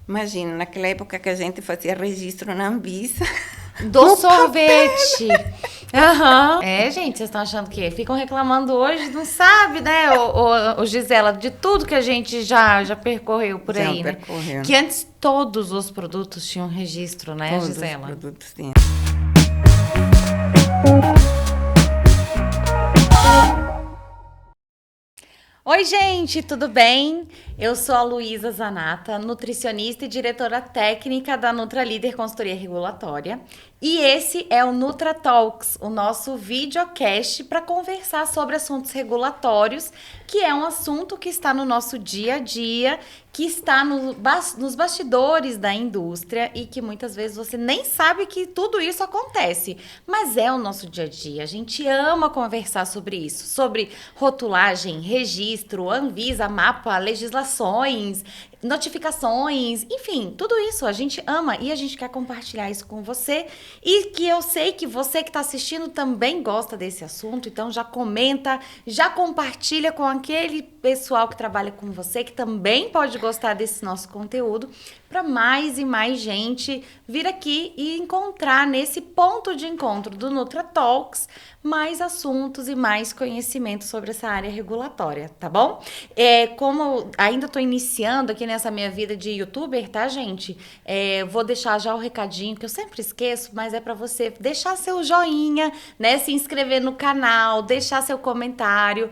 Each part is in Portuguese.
Imagina, naquela época que a gente fazia registro na Anvisa. Do No sorvete. Aham. É, gente, vocês estão achando que ficam reclamando hoje, não sabe, né, o Gisela, de tudo que a gente já percorreu por Já aí, né? percorreu. Que antes todos os produtos tinham registro, né, Todos os Gisela? produtos tinham. Oi, gente, tudo bem? Eu sou a Luísa Zanata, nutricionista e diretora técnica da Nutralíder Consultoria Regulatória. E esse é o Nutra Talks, o nosso videocast para conversar sobre assuntos regulatórios, que é um assunto que está no nosso dia a dia, que está nos bastidores da indústria e que muitas vezes você nem sabe que tudo isso acontece. Mas é o nosso dia a dia. A gente ama conversar sobre isso, sobre rotulagem, registro, Anvisa, mapa, legislações, notificações, enfim, tudo isso a gente ama e a gente quer compartilhar isso com você e que eu sei que você que está assistindo também gosta desse assunto, então já comenta, já compartilha com aquele pessoal que trabalha com você que também pode gostar desse nosso conteúdo para mais e mais gente vir aqui e encontrar nesse ponto de encontro do Nutra Talks mais assuntos e mais conhecimento sobre essa área regulatória, tá bom? Como ainda estou iniciando aqui nessa minha vida de youtuber, tá, gente? Vou deixar já o recadinho, que eu sempre esqueço, mas é para você deixar seu joinha, né? Se inscrever no canal, deixar seu comentário,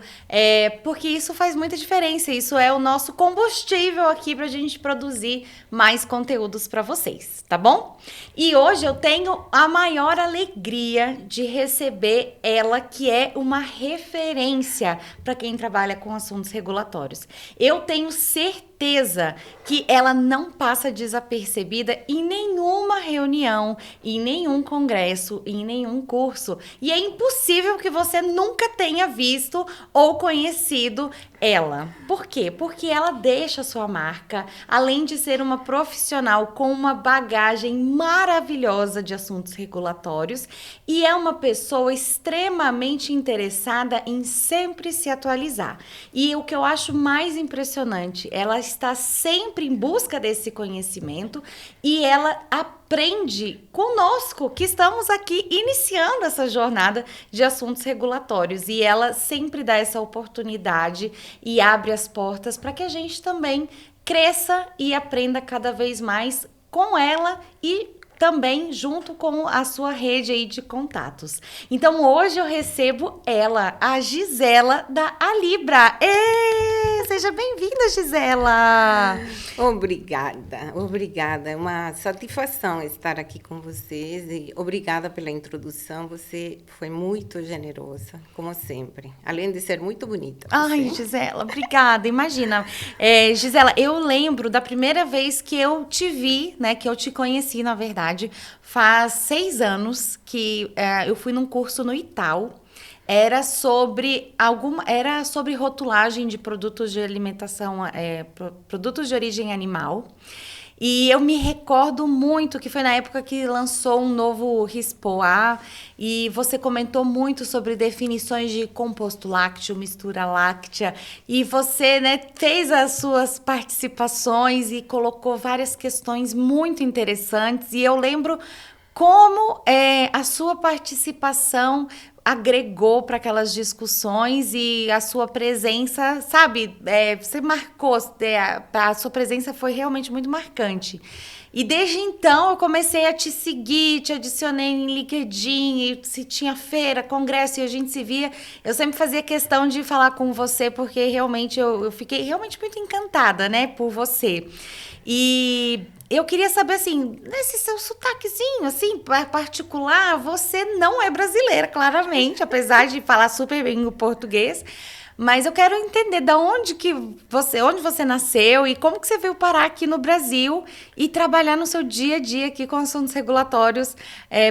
porque isso faz muita diferença. Isso é o nosso combustível aqui pra gente produzir mais conteúdos para vocês, tá bom? E hoje eu tenho a maior alegria de receber ela, que é uma referência para quem trabalha com assuntos regulatórios. Eu tenho certeza que ela não passa desapercebida em nenhuma reunião, em nenhum congresso, em nenhum curso. E é impossível que você nunca tenha visto ou conhecido ela. Por quê? Porque ela deixa a sua marca, além de ser uma profissional com uma bagagem maravilhosa de assuntos regulatórios, e é uma pessoa extremamente interessada em sempre se atualizar. E o que eu acho mais impressionante, ela está sempre em busca desse conhecimento e ela aprende conosco, que estamos aqui iniciando essa jornada de assuntos regulatórios. E ela sempre dá essa oportunidade e abre as portas para que a gente também cresça e aprenda cada vez mais com ela e também junto com a sua rede aí de contatos. Então hoje eu recebo ela, a Gisela da Alibra. Seja bem-vinda, Gisela! Obrigada, obrigada. É uma satisfação estar aqui com vocês e obrigada pela introdução. Você foi muito generosa, como sempre. Além de ser muito bonita. Ai, Você. Gisela, obrigada. Imagina, Gisela, eu lembro da primeira vez que eu te vi, né, que eu te conheci, na verdade, faz 6 anos que eu fui num curso no Itaú. Era sobre rotulagem de produtos de alimentação, produtos de origem animal. E eu me recordo muito que foi na época que lançou um novo RISPOA e você comentou muito sobre definições de composto lácteo, mistura láctea, e você, né, fez as suas participações e colocou várias questões muito interessantes. E eu lembro como a sua participação agregou para aquelas discussões e a sua presença, sabe, você marcou, a sua presença foi realmente muito marcante. E desde então eu comecei a te seguir, te adicionei em LinkedIn, e se tinha feira, congresso e a gente se via, eu sempre fazia questão de falar com você, porque realmente eu fiquei realmente muito encantada, né, por você. E eu queria saber, assim, nesse seu sotaquezinho, assim, particular, você não é brasileira, claramente, apesar de falar super bem o português. Mas eu quero entender onde você nasceu e como que você veio parar aqui no Brasil e trabalhar no seu dia a dia aqui com assuntos regulatórios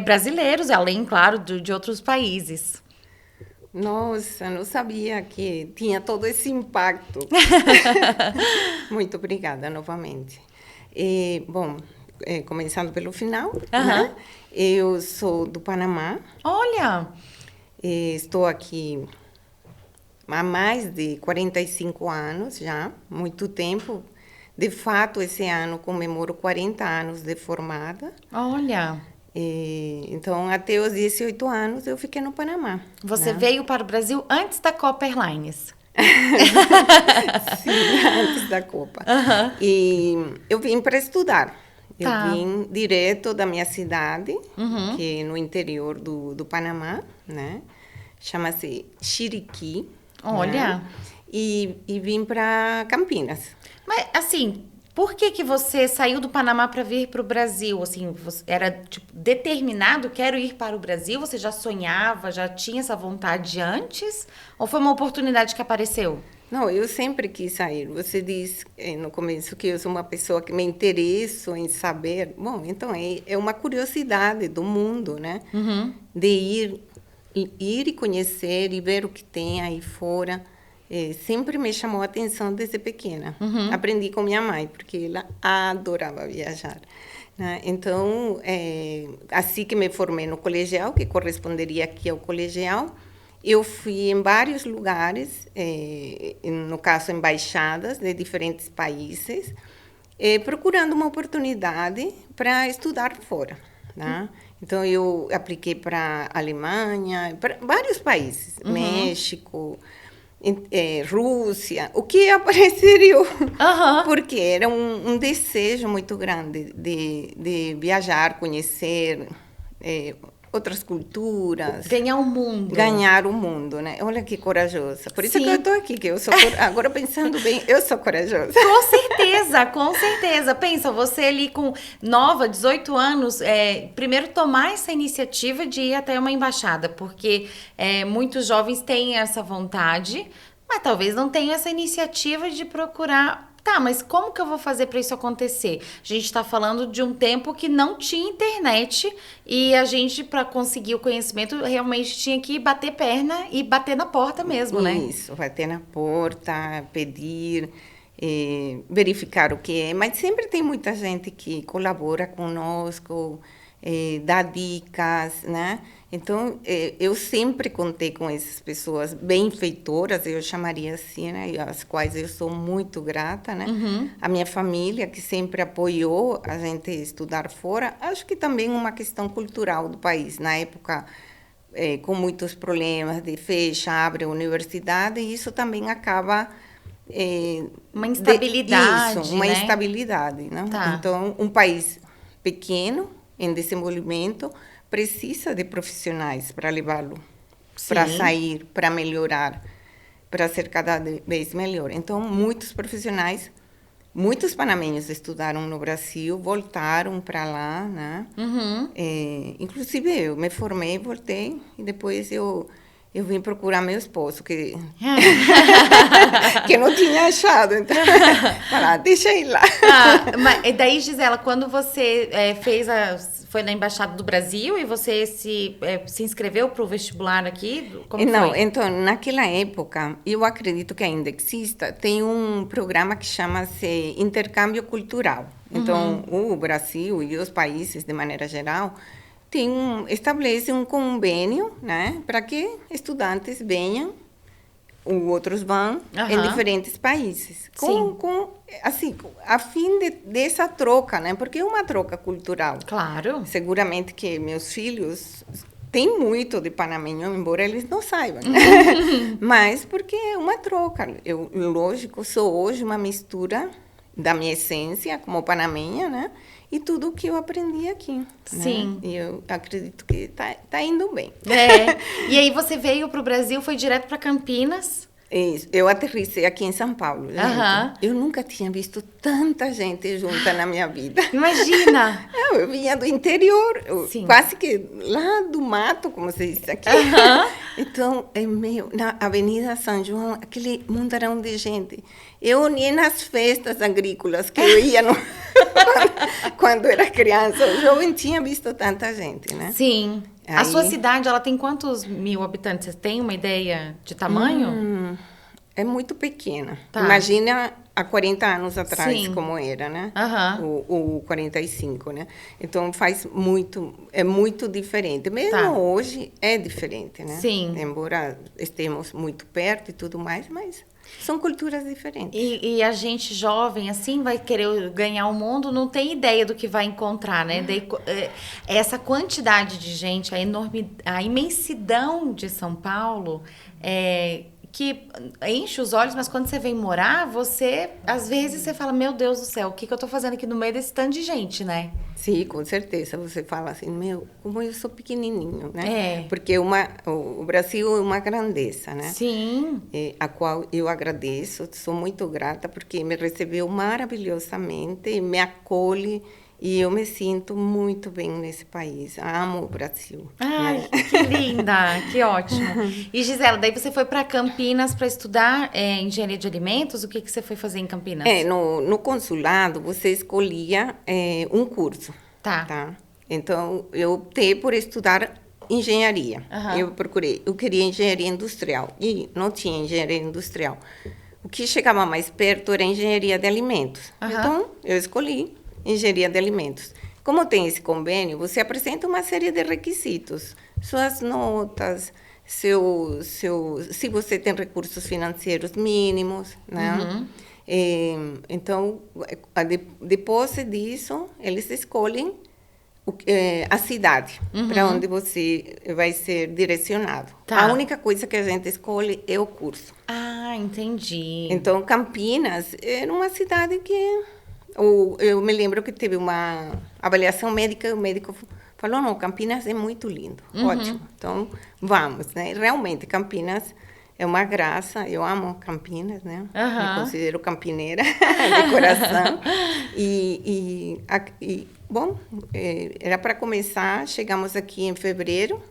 brasileiros, além, claro, de outros países. Nossa, não sabia que tinha todo esse impacto. Muito obrigada novamente. Bom, começando pelo final, Aham. né? Eu sou do Panamá. Olha! Estou aqui há mais de 45 anos já, muito tempo. De fato, esse ano comemoro 40 anos de formada. Olha, Então, até os 18 anos, eu fiquei no Panamá. você né? veio para o Brasil antes da Copa Airlines. Sim, antes da Copa. Aham. E eu vim para estudar. Eu Tá. vim direto da minha cidade, Uhum. que é no interior do Panamá, né? Chama-se Chiriquí. Olha. Né? E vim para Campinas. Mas, assim, por que que você saiu do Panamá para vir para o Brasil? Assim, você era, tipo, determinado, quero ir para o Brasil? Você já sonhava, já tinha essa vontade antes? Ou foi uma oportunidade que apareceu? Não, eu sempre quis sair. Você disse no começo que eu sou uma pessoa que me interesso em saber. Bom, então é uma curiosidade do mundo, né? Uhum. De ir e conhecer e ver o que tem aí fora. Sempre me chamou a atenção desde pequena. Aprendi com minha mãe, porque ela adorava viajar. Né? Então, assim que me formei no colegial, que corresponderia aqui ao colegial, eu fui em vários lugares, no caso, embaixadas de diferentes países, procurando uma oportunidade para estudar fora. Né? Então, eu apliquei para a Alemanha, para vários países, México, Rússia, o que apareceu, Aham. porque era um desejo muito grande de viajar, conhecer outras culturas. Ganhar o mundo. Ganhar o mundo, né? Olha que corajosa. Por isso Sim. que eu estou aqui, que eu sou agora pensando bem, eu sou corajosa. Com certeza, com certeza. Pensa, você ali com 18 anos, primeiro tomar essa iniciativa de ir até uma embaixada, porque muitos jovens têm essa vontade, mas talvez não tenham essa iniciativa de procurar. Tá, mas como que eu vou fazer para isso acontecer? A gente está falando de um tempo que não tinha internet e a gente, para conseguir o conhecimento, realmente tinha que bater perna e bater na porta mesmo, né? Isso, bater na porta, pedir, verificar o que é. Mas sempre tem muita gente que colabora conosco, dá dicas, né? Então, eu sempre contei com essas pessoas benfeitoras, eu chamaria assim, né? Às quais eu sou muito grata, né? A minha família, que sempre apoiou a gente estudar fora. Acho que também uma questão cultural do país. Na época, com muitos problemas de fecha, abre a universidade, e isso também acaba... Uma instabilidade, isso, uma né? instabilidade, né? Tá. Então, um país pequeno, em desenvolvimento, precisa de profissionais para levá-lo, para Sim. sair, para melhorar, para ser cada vez melhor. Então, muitos profissionais, muitos panamenhos estudaram no Brasil, voltaram para lá, né? Inclusive eu me formei, voltei e depois eu vim procurar meu esposo, que não tinha achado. Então, deixa eu ir lá. Mas daí, Gisela, quando você foi na Embaixada do Brasil e você se inscreveu para o vestibular aqui? Como Não, foi? então, naquela época, eu acredito que ainda exista, tem um programa que chama-se Intercâmbio Cultural. Então, o Brasil e os países, de maneira geral, estabelecem um convênio, né, para que estudantes venham, ou outros vão, em diferentes países. Assim, a fim dessa troca, né, porque é uma troca cultural. Claro. Seguramente que meus filhos têm muito de panamenho, embora eles não saibam, né? Mas porque é uma troca. Eu, lógico, sou hoje uma mistura da minha essência como panamenha, né? E tudo o que eu aprendi aqui. Sim. Né? E eu acredito que tá indo bem. E aí você veio para o Brasil, foi direto para Campinas? Isso. Eu aterrissei aqui em São Paulo. Gente. Eu nunca tinha visto tanta gente junta na minha vida. Imagina! Eu vinha do interior, Sim. quase que lá do mato, como se diz aqui. Então, na Avenida São João, aquele mundarão de gente. Eu nem nas festas agrícolas que eu ia quando era criança, o jovem tinha visto tanta gente, né? Sim. Aí... A sua cidade, ela tem quantos mil habitantes? Você tem uma ideia de tamanho? É muito pequena. Tá. Imagina há 40 anos atrás, Sim. como era, né? Uhum. O 45, né? Então, é muito diferente. Mesmo hoje, é diferente, né? Sim. Embora estemos muito perto e tudo mais, mas São culturas diferentes. E a gente jovem, assim, vai querer ganhar o mundo, não tem ideia do que vai encontrar, né? Daí, essa quantidade de gente, a imensidão de São Paulo, que enche os olhos, mas quando você vem morar, às vezes, você fala, meu Deus do céu, o que eu tô fazendo aqui no meio desse tanto de gente, né? Sim, com certeza. Você fala assim, como eu sou pequenininho, né? É. Porque o Brasil é uma grandeza, né? Sim. A qual eu agradeço, sou muito grata, porque me recebeu maravilhosamente, me acolhe, e eu me sinto muito bem nesse país. Amo o Brasil. Ai, Né? que linda, que ótimo. E Gisela, daí você foi para Campinas para estudar engenharia de alimentos? O que você foi fazer em Campinas? No consulado, você escolhia um curso. Tá. Então, eu optei por estudar engenharia. Uhum. Eu queria engenharia industrial e não tinha engenharia industrial. O que chegava mais perto era engenharia de alimentos. Uhum. Então, eu escolhi engenharia de alimentos. Como tem esse convênio, você apresenta uma série de requisitos, suas notas, se você tem recursos financeiros mínimos, né? Uhum. Então, depois disso, eles escolhem a cidade para onde você vai ser direcionado. Tá. A única coisa que a gente escolhe é o curso. Ah, entendi. Então, Campinas era uma cidade que... eu me lembro que teve uma avaliação médica e o médico falou, não, Campinas é muito lindo, ótimo. Então, vamos, né? Realmente, Campinas é uma graça, eu amo Campinas, né? Me considero campineira de coração. Bom, era para começar, chegamos aqui em fevereiro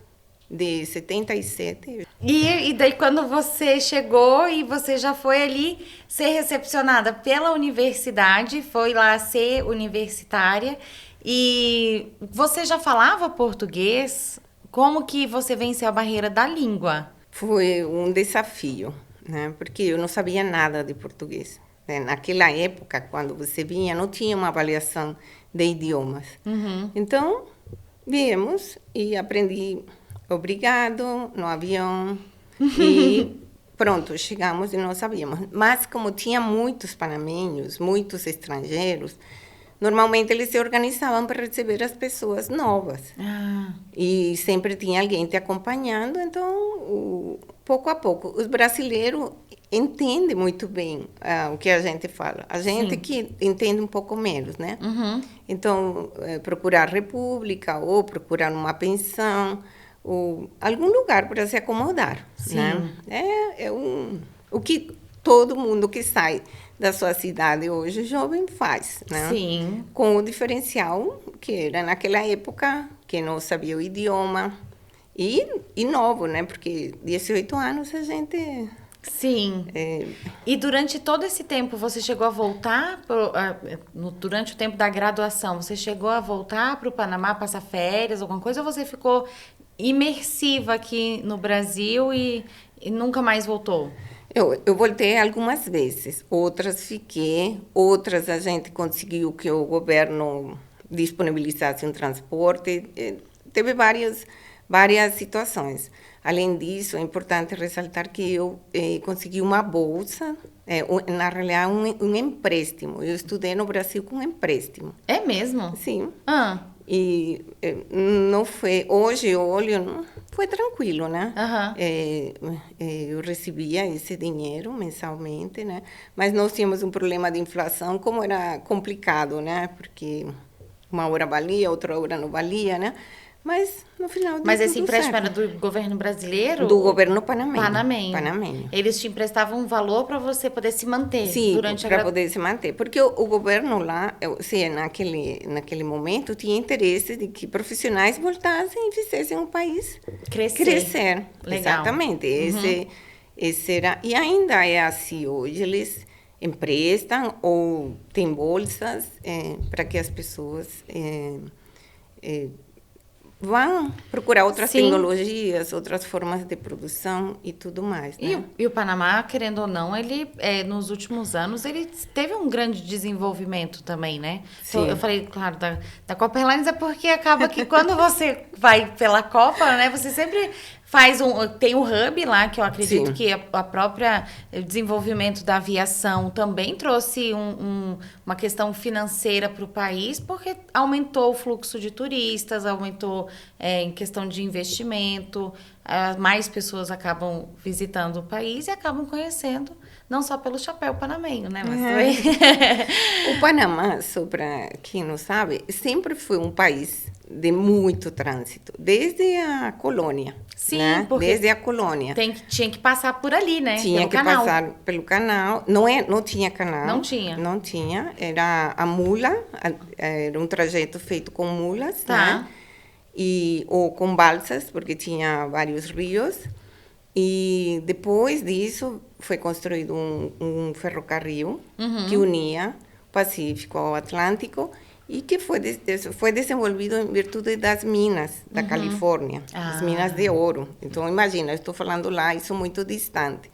de 77. E daí quando você chegou e você já foi ali ser recepcionada pela universidade, foi lá ser universitária, e você já falava português? Como que você venceu a barreira da língua? Foi um desafio, né? Porque eu não sabia nada de português. Naquela época, quando você vinha, não tinha uma avaliação de idiomas. Então, viemos e aprendi obrigado no avião e pronto, chegamos e não sabíamos. Mas como tinha muitos panamenhos, muitos estrangeiros, normalmente eles se organizavam para receber as pessoas novas. E sempre tinha alguém te acompanhando, então, pouco a pouco, os brasileiros entendem muito bem o que a gente fala. A gente que entende um pouco menos, né? Então, procurar república ou procurar uma pensão, ou algum lugar para se acomodar, né? O que todo mundo que sai da sua cidade hoje, jovem, faz, né? Sim. Com o diferencial que era naquela época, que não sabia o idioma, e novo, né? Porque 18 anos a gente... Sim. E durante todo esse tempo, você chegou a voltar, durante o tempo da graduação, você chegou a voltar para o Panamá, passar férias, alguma coisa, ou você ficou imersiva aqui no Brasil e nunca mais voltou? Eu voltei algumas vezes, outras fiquei, outras a gente conseguiu que o governo disponibilizasse um transporte, teve várias situações. Além disso, é importante ressaltar que eu consegui uma bolsa, na realidade um empréstimo. Eu estudei no Brasil com empréstimo. É mesmo? Sim. E não foi, hoje eu olho, foi tranquilo, né? Eu recebia esse dinheiro mensalmente, né? Mas nós tínhamos um problema de inflação, como era complicado, né? Porque uma hora valia, outra hora não valia, né? Mas no final deu Mas esse tudo empréstimo certo. era do governo brasileiro? Do governo panamenho. Panamenho. Eles te emprestavam um valor para você poder se manter durante a para poder se manter. Porque o governo lá, naquele momento, tinha interesse de que profissionais voltassem e fizessem o país crescer. Legal. Exatamente. Esse era, e ainda é assim hoje. Eles emprestam ou têm bolsas para que as pessoas... vão procurar outras tecnologias, outras formas de produção e tudo mais, né? E o Panamá, querendo ou não, ele, nos últimos anos, ele teve um grande desenvolvimento também, né? Então, eu falei, claro, da Copa Airlines é porque acaba que quando você vai pela Copa, né, você sempre Tem o hub lá, que eu acredito Sim. que a própria desenvolvimento da aviação também trouxe uma questão financeira para o país, porque aumentou o fluxo de turistas, aumentou em questão de investimento, mais pessoas acabam visitando o país e acabam conhecendo, não só pelo chapéu panamenho, né? Mas também... O Panamá, só para quem não sabe, sempre foi um país de muito trânsito, desde a colônia. Sim, né? porque Desde a colônia. tinha que passar por ali, né? Tinha pelo que canal. passar pelo canal. Não tinha canal. Não tinha. Não tinha. Era a mula, era um trajeto feito com mulas, Tá. né? Ou com balsas, porque tinha vários rios. E depois disso foi construído um ferrocarril que unia o Pacífico ao Atlântico e que foi desenvolvido em virtude das minas da Califórnia, as minas de ouro. Então, imagina, eu estou falando lá, isso muito distante.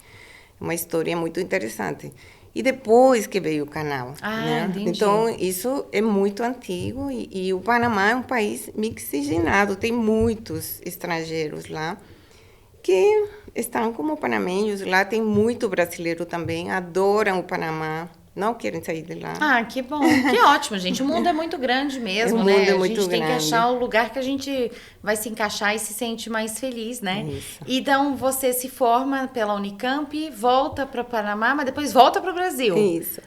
Uma história muito interessante. E depois que veio o canal. Né? Entendi. Então, isso é muito antigo e o Panamá é um país miscigenado, tem muitos estrangeiros lá que estão como panamenhos. Lá tem muito brasileiro também, adoram o Panamá. Não querem sair de lá. Que bom. Que ótimo, gente. O mundo é muito grande mesmo, O né? mundo é muito a gente tem que grande. achar o lugar que a gente vai se encaixar e se sente mais feliz, né? Isso. Então, você se forma pela Unicamp, volta para o Panamá, mas depois volta para o Brasil. Isso.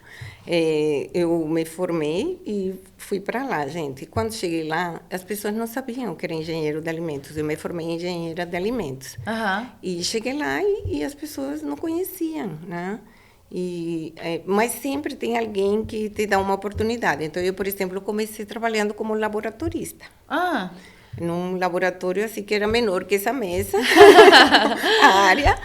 Eu me formei e fui para lá, gente. Quando cheguei lá, as pessoas não sabiam que era engenheiro de alimentos. Eu me formei em engenheira de alimentos. E cheguei lá e as pessoas não conheciam, né? Mas sempre tem alguém que te dá uma oportunidade. Então, eu, por exemplo, comecei trabalhando como laboratorista. Num laboratório assim que era menor que essa mesa, a área.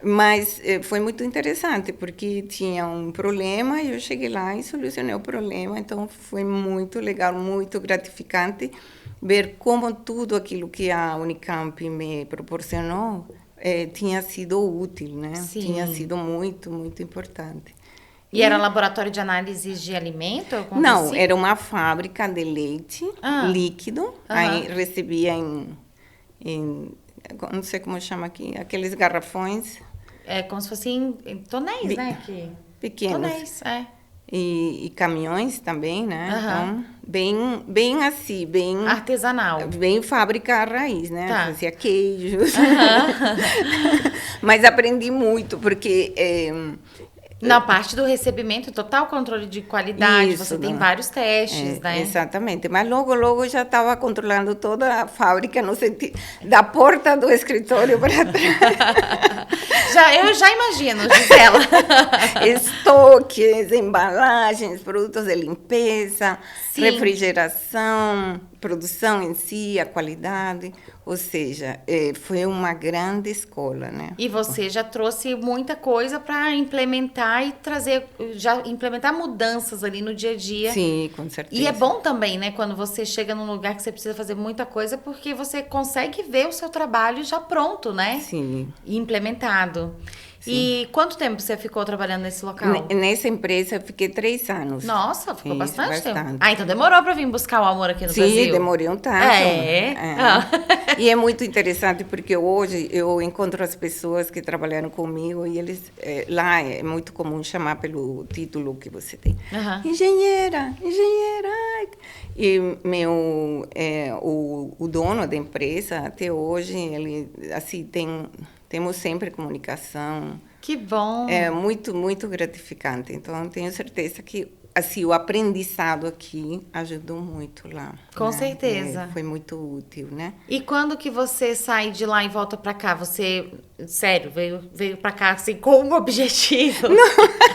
Mas foi muito interessante, porque tinha um problema e eu cheguei lá e solucionei o problema. Então, foi muito legal, muito gratificante ver como tudo aquilo que a Unicamp me proporcionou tinha sido útil, né? Sim. Tinha sido muito, muito importante. E era laboratório de análises de alimento? Não, assim? era uma fábrica de leite líquido. Aí recebia não sei como chama aqui, aqueles garrafões. É como se fossem tonéis, né? Pequenos. Tonéis, E caminhões também, né? Então, bem assim, bem... artesanal. Bem fábrica raiz, né? Tá. Fazia queijos. Mas aprendi muito, porque... Na parte do recebimento, total controle de qualidade, Isso, você tem né? vários testes, né? Exatamente. Mas logo eu já estava controlando toda a fábrica, no sentido da porta do escritório para trás. Eu já imagino, Gisela. Estoques, embalagens, produtos de limpeza, Sim. refrigeração, produção em si, a qualidade. Ou seja, foi uma grande escola, né? E você já trouxe muita coisa para implementar e implementar mudanças ali no dia a dia. Sim, com certeza. E é bom também, né, quando você chega num lugar que você precisa fazer muita coisa, porque você consegue ver o seu trabalho já pronto, né? Sim. E implementado. Sim. E quanto tempo você ficou trabalhando nesse local? Nessa empresa eu fiquei 3 anos. Nossa, ficou Isso, bastante tempo. bastante. Então demorou para vir buscar o amor aqui no Brasil? Sim, demorei um tanto. E é muito interessante porque hoje eu encontro as pessoas que trabalharam comigo e eles... lá é muito comum chamar pelo título que você tem. Engenheira. E o dono da empresa, até hoje, ele assim temos sempre comunicação. Que bom! É muito, muito gratificante. Então, tenho certeza que assim, o aprendizado aqui ajudou muito lá. Com certeza. Foi muito útil, né? E quando que você sai de lá e volta pra cá? Você, sério, veio pra cá assim com um objetivo? Não.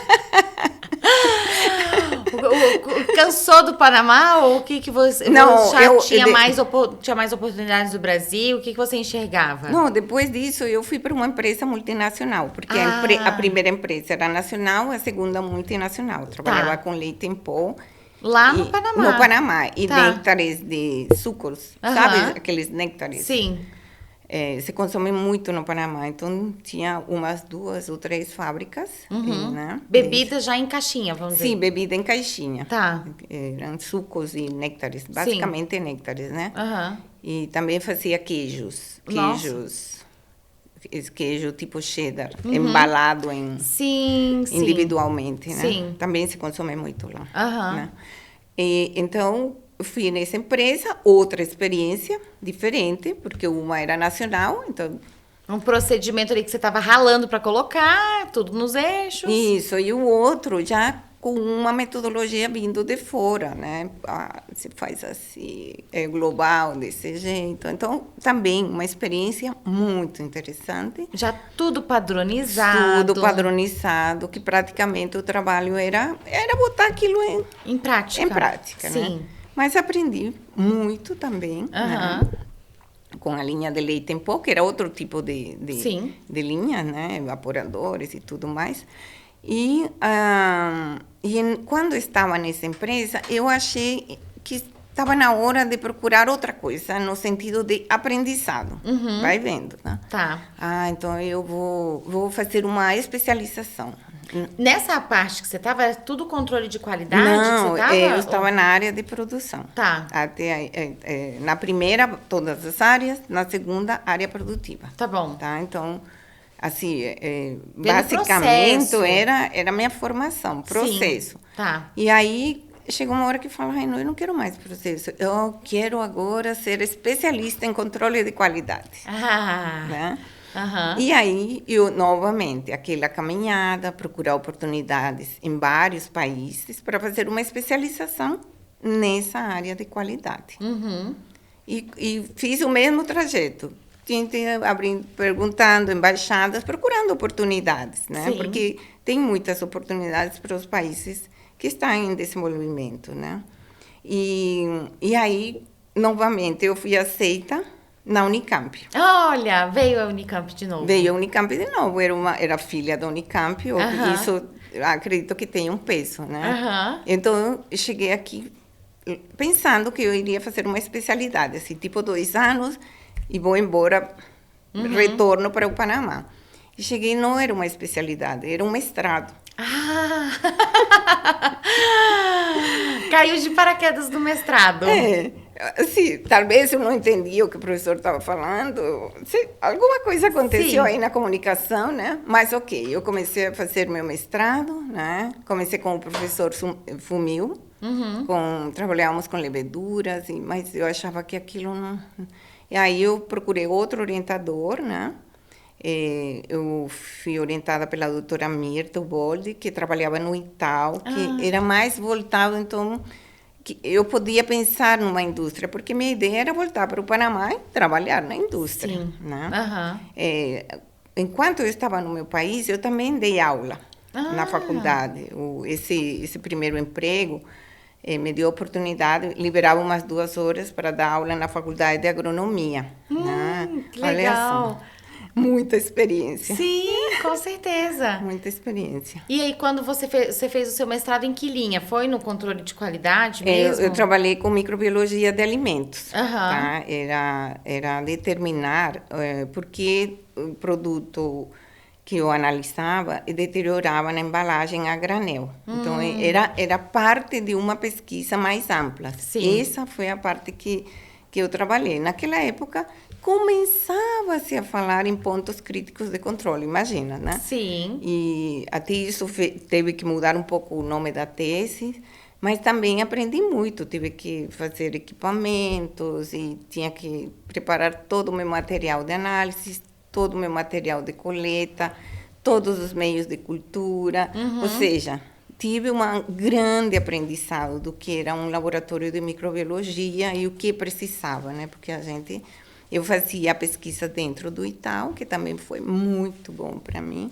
Cansou do Panamá ou o que você... Não, tinha mais oportunidades do Brasil? O que você enxergava? Não, depois disso eu fui para uma empresa multinacional, porque a primeira empresa era nacional, a segunda multinacional. Eu trabalhava com leite em pó. Lá no Panamá? No Panamá. E néctares de sucos, sabe? Aqueles néctares. Sim. Se consome muito no Panamá, então tinha umas 2 ou 3 fábricas. Né? Bebida já em caixinha, vamos dizer. Sim, bebida em caixinha. Tá. Eram sucos e néctares, basicamente néctares, né? E também fazia queijos. esse queijo tipo cheddar, embalado Sim, sim. individualmente, né? Sim. Também se consome muito lá. Aham. Né? E, então, fui nessa empresa, outra experiência diferente, porque uma era nacional, então... Um procedimento ali que você estava ralando para colocar, tudo nos eixos. Isso, e o outro já com uma metodologia vindo de fora, né? Se faz assim, é global, desse jeito. Então, também uma experiência muito interessante. Já tudo padronizado. Tudo padronizado, que praticamente o trabalho era botar aquilo em prática. Em prática, sim. Né? Mas aprendi muito também, né? Com a linha de leite em pó, que era outro tipo de linha, né? Evaporadores e tudo mais. E quando estava nessa empresa, eu achei que estava na hora de procurar outra coisa, no sentido de aprendizado. Vai vendo, né? Tá. Então eu vou fazer uma especialização. Nessa parte que você estava, era tudo controle de qualidade? Não, que você tava, eu estava na área de produção. Tá. Na primeira, todas as áreas, na segunda, área produtiva. Tá bom. Tá? Então, assim, basicamente era a minha formação, processo. Sim. Tá. E aí chegou uma hora que eu falei, não, eu não quero mais processo, eu quero agora ser especialista em controle de qualidade. Né? E aí, eu, novamente, aquela caminhada, procurar oportunidades em vários países para fazer uma especialização nessa área de qualidade. E fiz o mesmo trajeto. Perguntando embaixadas, procurando oportunidades, né? Sim. Porque tem muitas oportunidades para os países que estão em desenvolvimento, né? E aí, novamente, eu fui aceita na Unicamp. Olha, veio a Unicamp de novo. Veio a Unicamp de novo, era filha da Unicamp, isso acredito que tem um peso, né? Então, eu cheguei aqui pensando que eu iria fazer uma especialidade, assim, tipo 2 anos, e vou embora, retorno para o Panamá. E cheguei, não era uma especialidade, era um mestrado. Caiu de paraquedas do mestrado. Assim, talvez eu não entendi o que o professor estava falando, alguma coisa aconteceu aí na comunicação, né? Mas ok, eu comecei a fazer meu mestrado, né? Comecei com o professor Fumil, trabalhávamos com leveduras, mas eu achava que aquilo não... E aí eu procurei outro orientador, né? Eu fui orientada pela doutora Mirta Boldi, que trabalhava no Itaú, que era mais voltado, então, que eu podia pensar numa indústria, porque minha ideia era voltar para o Panamá e trabalhar na indústria. Sim. Né? Enquanto eu estava no meu país, eu também dei aula na faculdade. Esse primeiro emprego me deu a oportunidade, liberava umas 2 horas para dar aula na faculdade de agronomia. Né? Que legal! Muita experiência. Sim, com certeza. Muita experiência. E aí, quando você fez o seu mestrado, em que linha? Foi no controle de qualidade mesmo? Eu trabalhei com microbiologia de alimentos. Tá? Era determinar porque o produto que eu analisava deteriorava na embalagem a granel. Então, era parte de uma pesquisa mais ampla. Sim. Essa foi a parte que eu trabalhei. Naquela época, começava-se a falar em pontos críticos de controle, imagina, né? Sim. E até isso teve que mudar um pouco o nome da tese, mas também aprendi muito. Tive que fazer equipamentos e tinha que preparar todo o meu material de análise, todo o meu material de coleta, todos os meios de cultura, ou seja, tive um grande aprendizado do que era um laboratório de microbiologia e o que precisava, né? Porque eu fazia a pesquisa dentro do Itaú, que também foi muito bom para mim,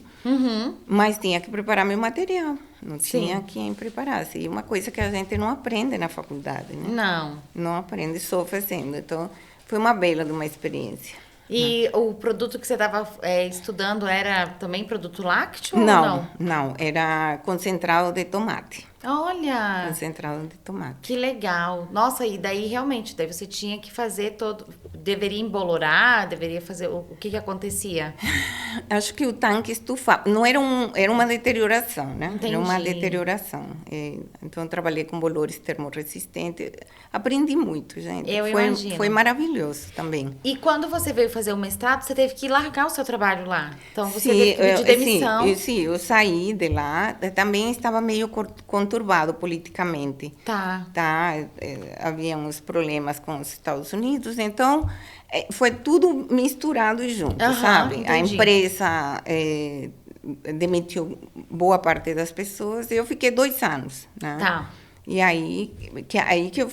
mas tinha que preparar meu material, não tinha quem preparasse. E uma coisa que a gente não aprende na faculdade, né? Não. Não aprende só fazendo. Então, foi uma bela de uma experiência. E o produto que você estava estudando era também produto lácteo ou não? Não, era concentrado de tomate. Olha! Concentrado de tomate. Que legal. Nossa, e daí realmente, daí você tinha que fazer deveria embolorar, deveria fazer... O que acontecia? Acho que o tanque estufava. Não era era uma deterioração, né? Entendi. Era uma deterioração. Então, eu trabalhei com bolores termorresistentes. Aprendi muito, gente. Eu imagino. Foi maravilhoso também. E quando você veio fazer o mestrado, você teve que largar o seu trabalho lá. Então, você Sim, teve que pedir demissão. Sim, eu saí de lá. Também estava meio conturbado politicamente. Tá. Havia uns problemas com os Estados Unidos, então foi tudo misturado junto, sabe? Entendi. A empresa demitiu boa parte das pessoas e eu fiquei 2 anos, né? Tá. E aí que eu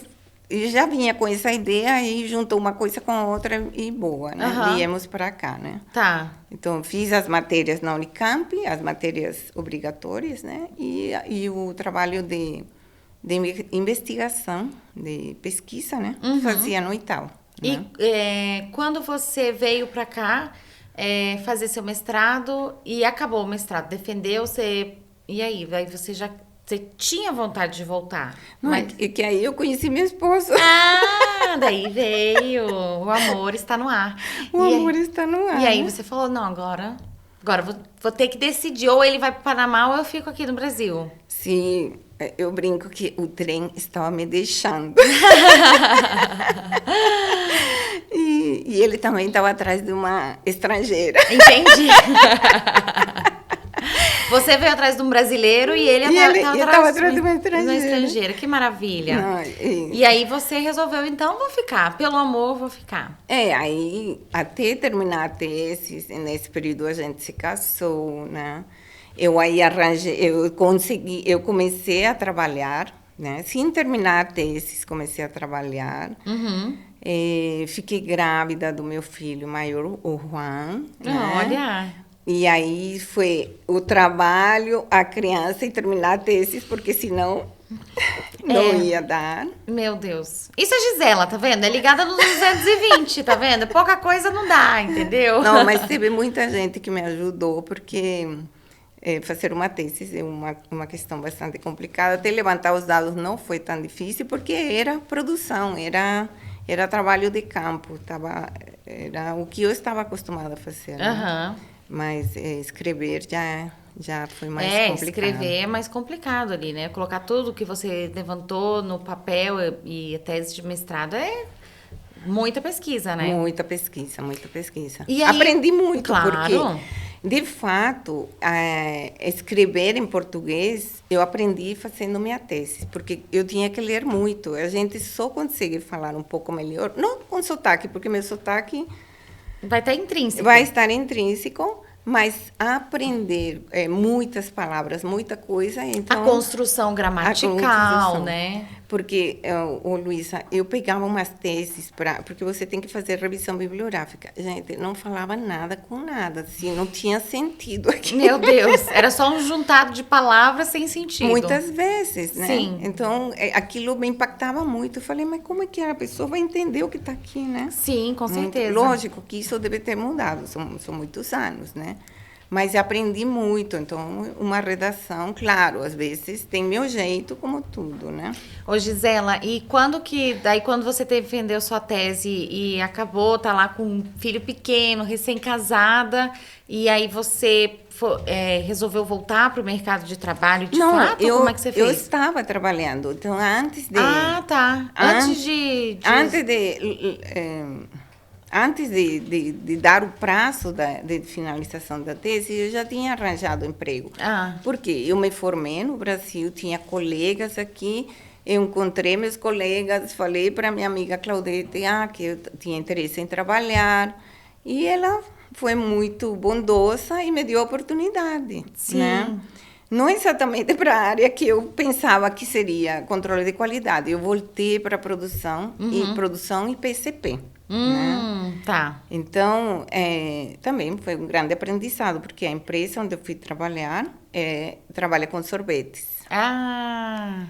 já vinha com essa ideia e juntou uma coisa com a outra e boa, né? Viemos para cá, né? Tá. Então, fiz as matérias na Unicamp, as matérias obrigatórias, né? E o trabalho de investigação, de pesquisa, né? Fazia no Itaú. Né? E quando você veio para cá fazer seu mestrado e acabou o mestrado, defendeu, e aí você tinha vontade de voltar? E que aí eu conheci meu esposo. Ah, daí veio, o amor está no ar. O amor está no ar. E aí você falou, não, agora vou ter que decidir, ou ele vai para o Panamá ou eu fico aqui no Brasil. Sim, eu brinco que o trem estava me deixando. E ele também estava atrás de uma estrangeira. Entendi. Você veio atrás de um brasileiro e ele estava atrás de uma estrangeira. Que maravilha. Não, e aí você resolveu, então, vou ficar. Pelo amor, vou ficar. Aí até terminar a tese, nesse período a gente se casou, né? Eu comecei a trabalhar, né? Sem terminar a tese, comecei a trabalhar. Fiquei grávida do meu filho maior, o Juan. Né? Olha... E aí foi o trabalho, a criança e terminar a tese, porque senão não ia dar. Meu Deus. Isso é Gisela, tá vendo? É ligada no 220, tá vendo? Pouca coisa não dá, entendeu? Não, mas teve muita gente que me ajudou, porque fazer uma tese é uma questão bastante complicada. Até levantar os dados não foi tão difícil, porque era produção, era trabalho de campo, era o que eu estava acostumada a fazer. Né? Mas escrever já foi mais complicado. Escrever é mais complicado ali, né? Colocar tudo que você levantou no papel e a tese de mestrado é muita pesquisa, né? Muita pesquisa, muita pesquisa. E aí, aprendi muito, claro. Porque, de fato, escrever em português, eu aprendi fazendo minha tese, porque eu tinha que ler muito. A gente só consegue falar um pouco melhor, não com sotaque, porque meu sotaque... Vai estar intrínseco. Vai estar intrínseco, mas aprender muitas palavras, muita coisa. Então, a construção gramatical, né? Porque, Luísa, eu pegava umas teses, porque você tem que fazer revisão bibliográfica. Gente, não falava nada com nada, assim, não tinha sentido aqui. Meu Deus, era só um juntado de palavras sem sentido. Muitas vezes, né? Sim. Então, aquilo me impactava muito. Eu falei, mas como é que a pessoa vai entender o que está aqui, né? Sim, com certeza. Lógico que isso deve ter mudado, são muitos anos, né? Mas aprendi muito, então uma redação, claro, às vezes tem meu jeito, como tudo, né? Ô Gisela, e quando você defendeu sua tese e acabou, tá lá com um filho pequeno, recém-casada, e aí você resolveu voltar para o mercado de trabalho de fato? Como é que você fez? Eu estava trabalhando, então antes de... Ah, tá. Antes de dar o prazo de finalização da tese, eu já tinha arranjado emprego. Porque eu me formei no Brasil, tinha colegas aqui, eu encontrei meus colegas, falei para minha amiga Claudete que eu tinha interesse em trabalhar, e ela foi muito bondosa e me deu a oportunidade. Sim. Né? Não exatamente para a área que eu pensava que seria controle de qualidade. Eu voltei para produção e PCP. Né? Tá. Então, também foi um grande aprendizado, porque a empresa onde eu fui trabalhar trabalha com sorvetes. A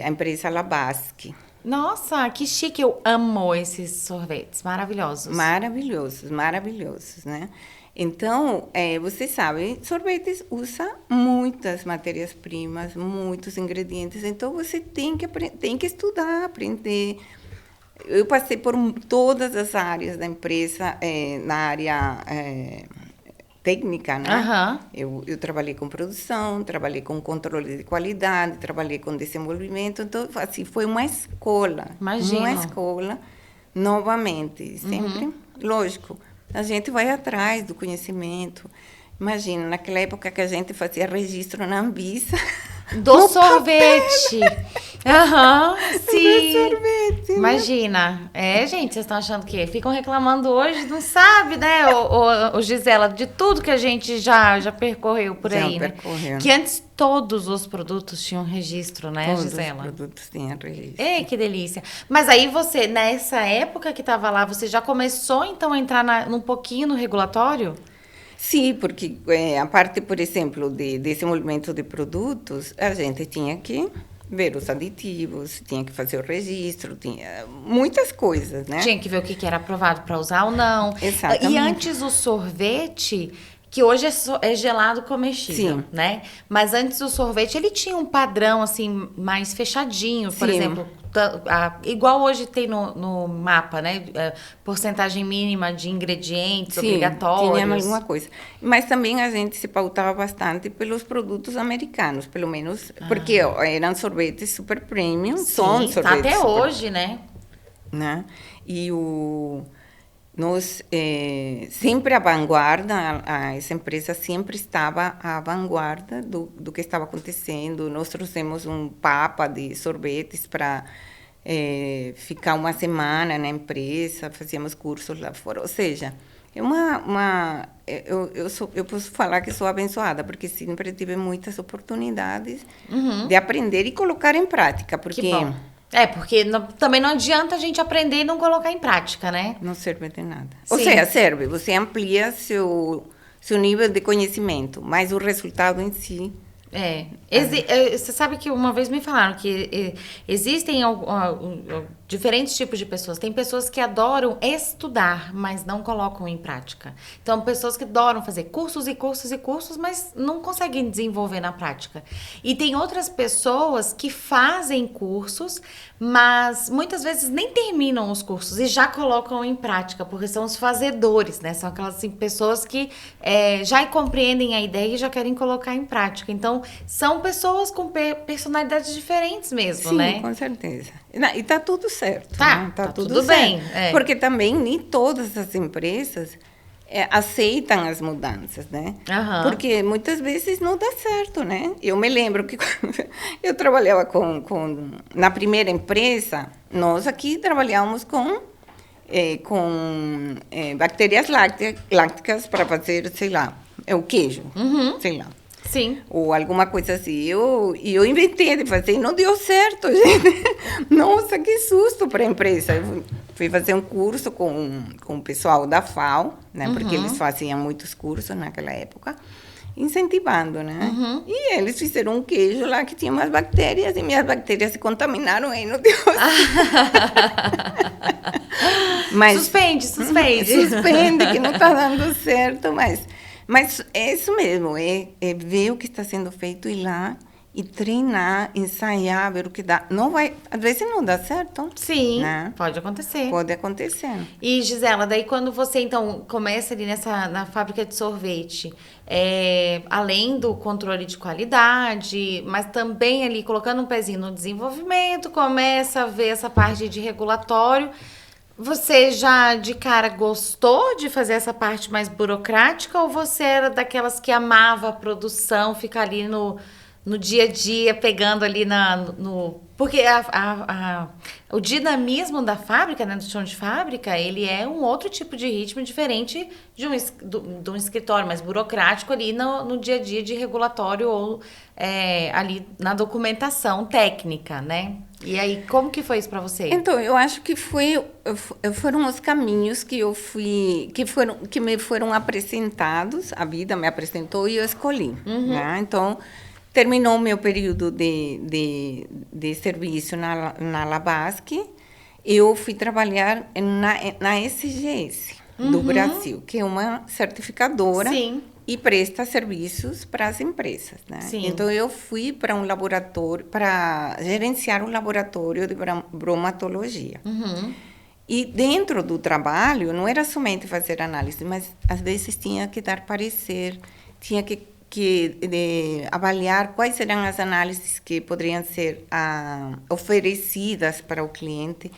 empresa Labasque. Nossa, que chique! Eu amo esses sorvetes, maravilhosos. Maravilhosos, maravilhosos, né? Então, você sabe, sorvetes usa muitas matérias-primas, muitos ingredientes, então você tem que estudar, aprender... eu passei por todas as áreas da empresa, na área técnica, né? Eu trabalhei com produção, trabalhei com controle de qualidade, trabalhei com desenvolvimento. Então, assim, foi uma escola. Imagino. Uma escola, novamente. Sempre, lógico, a gente vai atrás do conhecimento. Imagina, naquela época que a gente fazia registro na Anvisa. Do sorvete. Sim. Do sorvete. Imagina. Gente, vocês estão achando que ficam reclamando hoje, não sabe, né, o Gisela, de tudo que a gente já percorreu por aí, né? Que antes todos os produtos tinham registro, né, Gisela? Todos os produtos tinham registro. Que delícia. Mas aí você, nessa época que estava lá, você já começou, então, a entrar um pouquinho no regulatório? Sim, porque a parte, por exemplo, de desenvolvimento de produtos, a gente tinha que ver os aditivos, tinha que fazer o registro, tinha muitas coisas, né? Tinha que ver o que era aprovado para usar ou não. Exatamente. E antes o sorvete, que hoje é gelado comestível, Sim. né? Mas antes o sorvete, ele tinha um padrão, assim, mais fechadinho, por Sim. exemplo... igual hoje tem no mapa, né? Porcentagem mínima de ingredientes obrigatórios. Tinha alguma coisa. Mas também a gente se pautava bastante pelos produtos americanos, pelo menos, porque eram sorvetes super premium, são sorvetes até super, hoje, né? E nós sempre à vanguarda, essa empresa sempre estava à vanguarda do que estava acontecendo. Nós trouxemos um papa de sorvetes para ficar uma semana na empresa, fazíamos cursos lá fora. Ou seja, eu posso falar que sou abençoada, porque sempre tive muitas oportunidades de aprender e colocar em prática. Porque que bom. Porque também não adianta a gente aprender e não colocar em prática, né? Não serve de nada. Sim. Ou seja, serve, você amplia seu nível de conhecimento, mas o resultado em si... Você sabe que uma vez me falaram que existem diferentes tipos de pessoas. Tem pessoas que adoram estudar, mas não colocam em prática. Então, pessoas que adoram fazer cursos e cursos e cursos, mas não conseguem desenvolver na prática. E tem outras pessoas que fazem cursos, mas muitas vezes nem terminam os cursos e já colocam em prática, porque são os fazedores, né? São aquelas assim, pessoas que já compreendem a ideia e já querem colocar em prática. Então, são pessoas com personalidades diferentes mesmo, né? Sim, com certeza. E tá tudo certo. Tá tudo bem. Porque também nem todas as empresas aceitam as mudanças, né? Porque muitas vezes não dá certo, né? Eu me lembro que quando eu trabalhava na primeira empresa, nós aqui trabalhávamos com bactérias lácticas para fazer, sei lá, o queijo, sei lá. Sim. Ou alguma coisa assim. Eu inventei de fazer e não deu certo, gente. Nossa, que susto para a empresa. Eu fui fazer um curso com o pessoal da FAO, né? Porque eles faziam muitos cursos naquela época, incentivando, né? E eles fizeram um queijo lá que tinha umas bactérias e minhas bactérias se contaminaram e não deu certo. Mas, suspende. Suspende, que não está dando certo, mas é isso mesmo, ver o que está sendo feito e ir lá e treinar, ensaiar, ver o que dá. Não vai, às vezes não dá certo. Sim, né? Pode acontecer. Pode acontecer. E, Gisela, daí quando você, então, começa ali na fábrica de sorvete, além do controle de qualidade, mas também ali colocando um pezinho no desenvolvimento, começa a ver essa parte de regulatório. Você já de cara gostou de fazer essa parte mais burocrática ou você era daquelas que amava a produção, ficar ali no dia a dia, pegando ali porque o dinamismo da fábrica, né, do chão de fábrica, ele é um outro tipo de ritmo diferente de um escritório mais burocrático ali no dia a dia de regulatório ou ali na documentação técnica, né? E aí, como que foi isso para você? Então, eu acho que foram os caminhos que que me foram apresentados, a vida me apresentou e eu escolhi, né? Então, terminou o meu período de serviço na Labasque, eu fui trabalhar na SGS do Brasil, que é uma certificadora e presta serviços para as empresas, né? Sim. Então, eu fui para um laboratório, para gerenciar um laboratório de bromatologia. E dentro do trabalho, não era somente fazer análise, mas às vezes tinha que dar parecer, tinha que avaliar quais eram as análises que poderiam ser oferecidas para o cliente.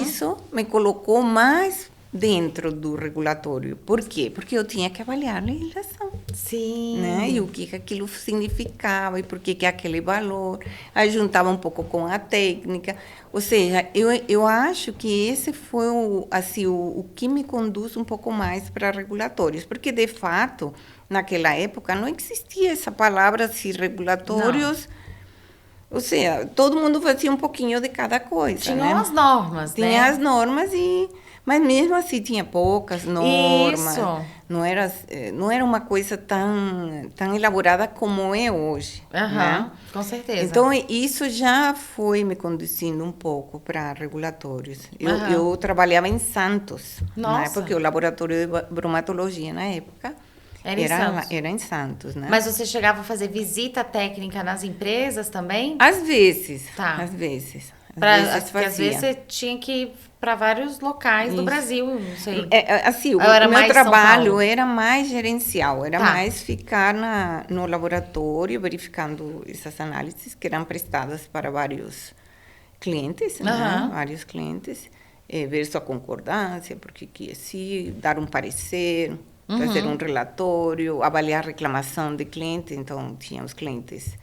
Isso me colocou mais dentro do regulatório. Por quê? Porque eu tinha que avaliar a legislação. Sim. Né? E o que aquilo significava e por que aquele valor. Aí juntava um pouco com a técnica. Ou seja, eu acho que esse foi o que me conduz um pouco mais para regulatórios. Porque, de fato, naquela época não existia essa palavra assim, regulatórios. Não. Ou seja, todo mundo fazia um pouquinho de cada coisa. Tinham as normas, né? Tinha as normas mas mesmo assim tinha poucas normas. Isso. Não era uma coisa tão elaborada como é hoje. Né? Com certeza. Então, isso já foi me conduzindo um pouco para regulatórios. Eu trabalhava em Santos, né? Porque o laboratório de bromatologia, na época, era em Santos. Né? Mas você chegava a fazer visita técnica nas empresas também? Às vezes. Tá. Às vezes. Porque às vezes você tinha que ir para vários locais do Brasil, não sei. Assim, o meu trabalho era mais gerencial, era mais ficar no laboratório, verificando essas análises que eram prestadas para vários clientes, né? Vários clientes, ver sua concordância, porque assim, dar um parecer, fazer um relatório, avaliar a reclamação de cliente. Então, tinha os clientes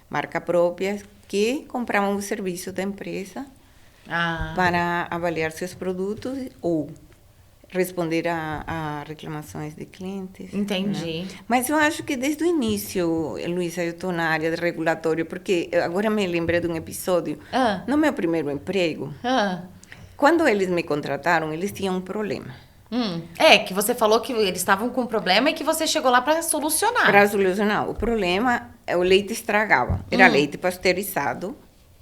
marca própria que compravam o serviço da empresa para avaliar seus produtos ou responder a reclamações de clientes. Entendi. Né? Mas eu acho que desde o início, Luísa, eu estou na área de regulatório, porque agora me lembrei de um episódio. No meu primeiro emprego, quando eles me contrataram, eles tinham um problema. Que você falou que eles estavam com um problema e que você chegou lá para solucionar. Para solucionar. O problema é o leite estragava. Era leite pasteurizado,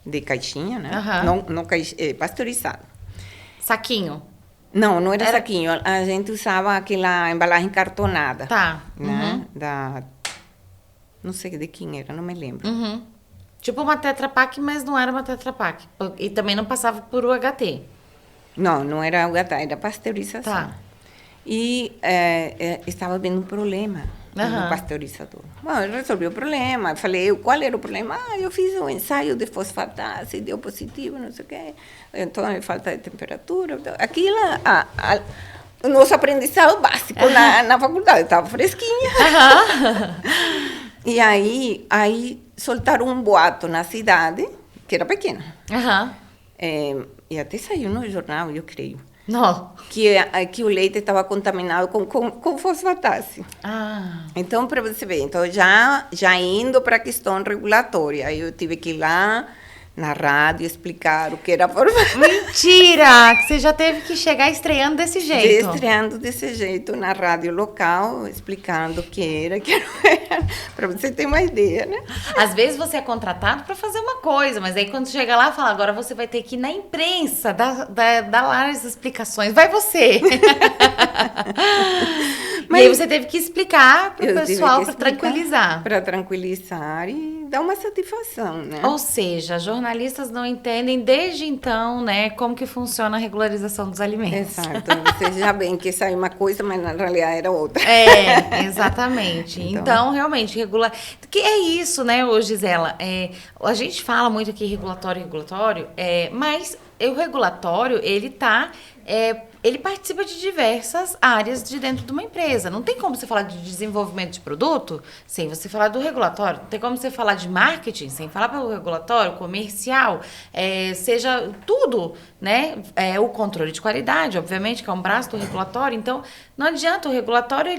de caixinha, né? Não pasteurizado. Saquinho? Não era saquinho. A gente usava aquela embalagem cartonada. Tá. Né? Não sei de quem era, não me lembro. Tipo uma Tetra Pak, mas não era uma Tetra Pak. E também não passava por UHT. Não era UHT, era pasteurização. Tá. E estava vendo um problema no pasteurizador. Bom, eu resolvi o problema. Falei, qual era o problema? Eu fiz um ensaio de fosfatase, deu positivo, não sei o quê. Então, é falta de temperatura. Aquilo, o nosso aprendizado básico na faculdade. Estava fresquinha. E aí soltaram um boato na cidade, que era pequena. E até saiu no jornal, eu creio. Não. Que o leite estava contaminado com fosfatase. Então, para você ver, então já indo para a questão regulatória, aí eu tive que ir lá na rádio explicar o que era fosfatase. Mentira! Que você já teve que chegar estreando desse jeito. Estreando desse jeito na rádio local, explicando o que era, para você ter uma ideia, né? Às vezes você é contratado para fazer uma coisa, mas aí quando chega lá, fala, agora você vai ter que ir na imprensa, dar lá as explicações. Vai você! Mas e aí você teve que explicar para o pessoal, para tranquilizar. Para tranquilizar e dar uma satisfação, né? Ou seja, jornalistas não entendem desde então, né, como que funciona a regularização dos alimentos. Exato. Você já bem que saiu uma coisa, mas na realidade era outra. Exatamente. Então realmente, que é isso, né, Gisela? A gente fala muito aqui regulatório, mas o regulatório, ele participa de diversas áreas de dentro de uma empresa. Não tem como você falar de desenvolvimento de produto sem você falar do regulatório. Não tem como você falar de marketing sem falar pelo regulatório, comercial, seja tudo, né? O controle de qualidade, obviamente, que é um braço do regulatório. Então, não adianta, o regulatório,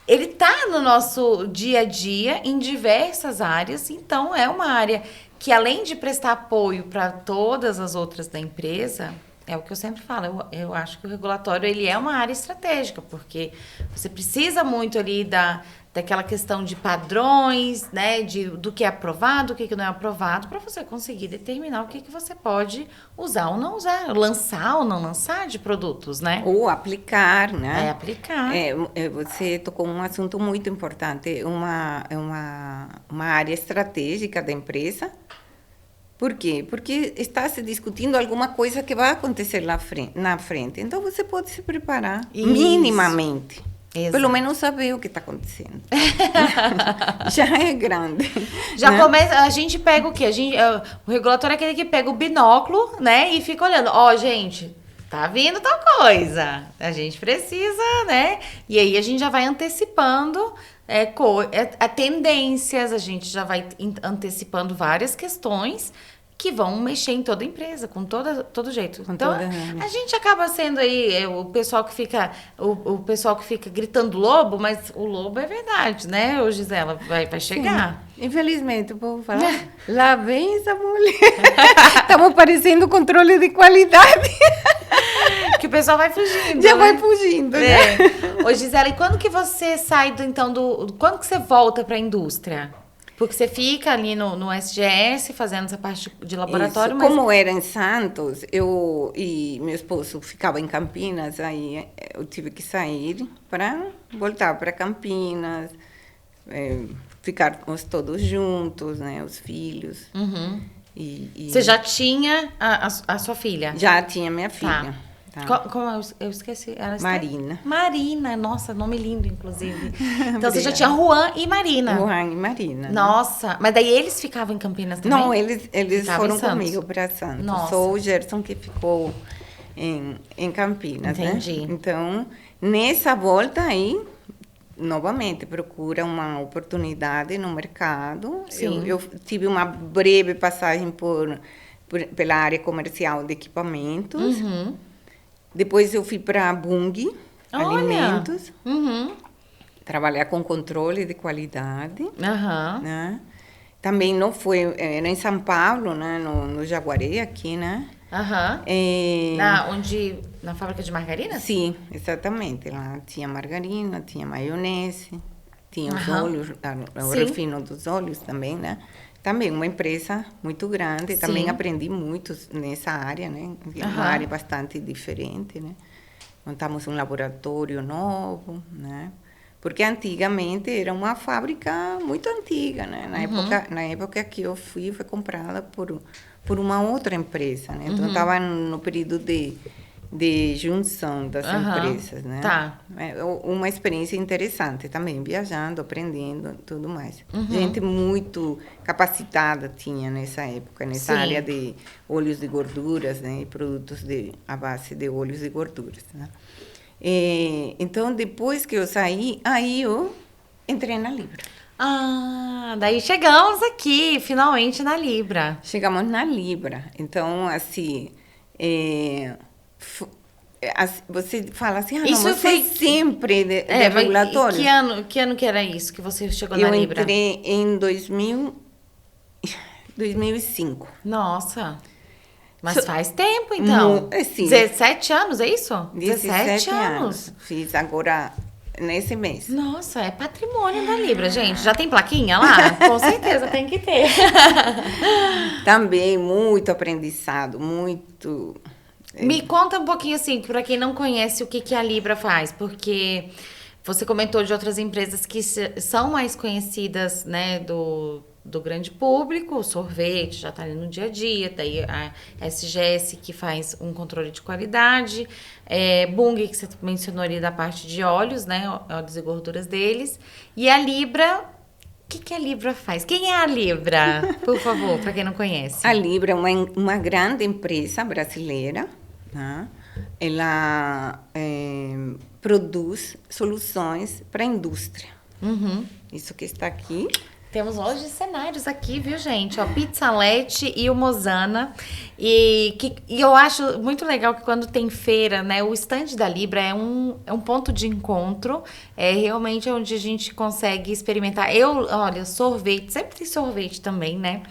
ele está no nosso dia a dia em diversas áreas. Então, é uma área que, além de prestar apoio para todas as outras da empresa, É o que eu sempre falo, eu acho que o regulatório ele é uma área estratégica, porque você precisa muito ali daquela questão de padrões, né, do que é aprovado, o que não é aprovado, para você conseguir determinar o que você pode usar ou não usar, lançar ou não lançar de produtos, né? Ou aplicar, né? É aplicar. Você tocou um assunto muito importante, uma área estratégica da empresa. Por quê? Porque está se discutindo alguma coisa que vai acontecer na frente. Então, você pode se preparar minimamente. Exato. Pelo menos saber o que está acontecendo. Já é grande. Já né? começa, a gente pega o quê? O regulatório é aquele que pega o binóculo, né? E fica olhando. Ó, gente, tá vindo tal coisa. A gente precisa, né? E aí a gente já vai antecipando tendências, a gente já vai antecipando várias questões que vão mexer em toda a empresa, com todo jeito. Então, a gente acaba sendo aí o pessoal que fica gritando lobo, mas o lobo é verdade, né, ô Gisela? Vai chegar. Sim. Infelizmente, o povo fala, lá vem essa mulher. Estamos parecendo controle de qualidade. Que o pessoal vai fugindo. Já vai fugindo, né? Ô, Gisela, e quando que você sai quando que você volta para a indústria? Porque você fica ali no SGS fazendo essa parte de laboratório, Isso. mas... Como era em Santos, eu e meu esposo ficava em Campinas, aí eu tive que sair para voltar para Campinas, ficarmos todos juntos, né, os filhos. Uhum. Você já tinha a sua filha? Já tinha minha filha. Tá. Como eu esqueci? Marina. Marina, nossa, nome lindo, inclusive. Então, você já tinha Juan e Marina. Juan e Marina. Nossa, mas daí eles ficavam em Campinas também? Não, eles foram comigo para Santos. Nossa. Só o Gerson que ficou em Campinas, Entendi. né? Então, nessa volta aí, novamente, procura uma oportunidade no mercado. Sim. Eu tive uma breve passagem pela área comercial de equipamentos. Uhum. Depois eu fui para a Bunge Alimentos, trabalhar com controle de qualidade. Né? Também não foi, era em São Paulo, né? no Jaguaré, aqui, né? Na fábrica de margarina? Sim, exatamente. Lá tinha margarina, tinha maionese, tinha os óleos, o refino dos óleos também, né? Também uma empresa muito grande, também aprendi muito nessa área, né? Uma área bastante diferente, né? Montamos um laboratório novo, né? Porque antigamente era uma fábrica muito antiga, né? Na época que eu fui, foi comprada por uma outra empresa, né? Então, estava no período de junção das empresas, né? Tá. Uma experiência interessante também, viajando, aprendendo, tudo mais. Gente muito capacitada tinha nessa época, nessa área de óleos e gorduras, né? E produtos à base de óleos e gorduras, né? Então, depois que eu saí, aí eu entrei na Libra. Daí chegamos aqui, finalmente, na Libra. Chegamos na Libra. Então, assim... você fala assim, isso não, você foi sempre de regulatório. Que ano que era isso que você chegou na Libra? Eu entrei em 2005. Nossa, mas faz tempo, então. Sim. 17 anos, é isso? 17 anos. Fiz agora nesse mês. Nossa, é patrimônio da Libra, gente. Já tem plaquinha lá? Com certeza tem que ter. Também muito aprendizado, muito... Me conta um pouquinho, assim, para quem não conhece, o que a Libra faz, porque você comentou de outras empresas que são mais conhecidas, né, do grande público, o sorvete já está ali no dia a dia, daí a SGS que faz um controle de qualidade, Bunge, que você mencionou ali da parte de óleos, né, óleos e gorduras deles, e a Libra... O que a Libra faz? Quem é a Libra? Por favor, para quem não conhece. A Libra é uma grande empresa brasileira, né? Ela produz soluções para a indústria. Isso que está aqui. Temos hoje cenários aqui, viu, gente? Ó, Pizzalete e o Mozana. E eu acho muito legal que quando tem feira, né? O stand da Libra é um ponto de encontro. É realmente onde a gente consegue experimentar. Olha, sorvete. Sempre tem sorvete também, né?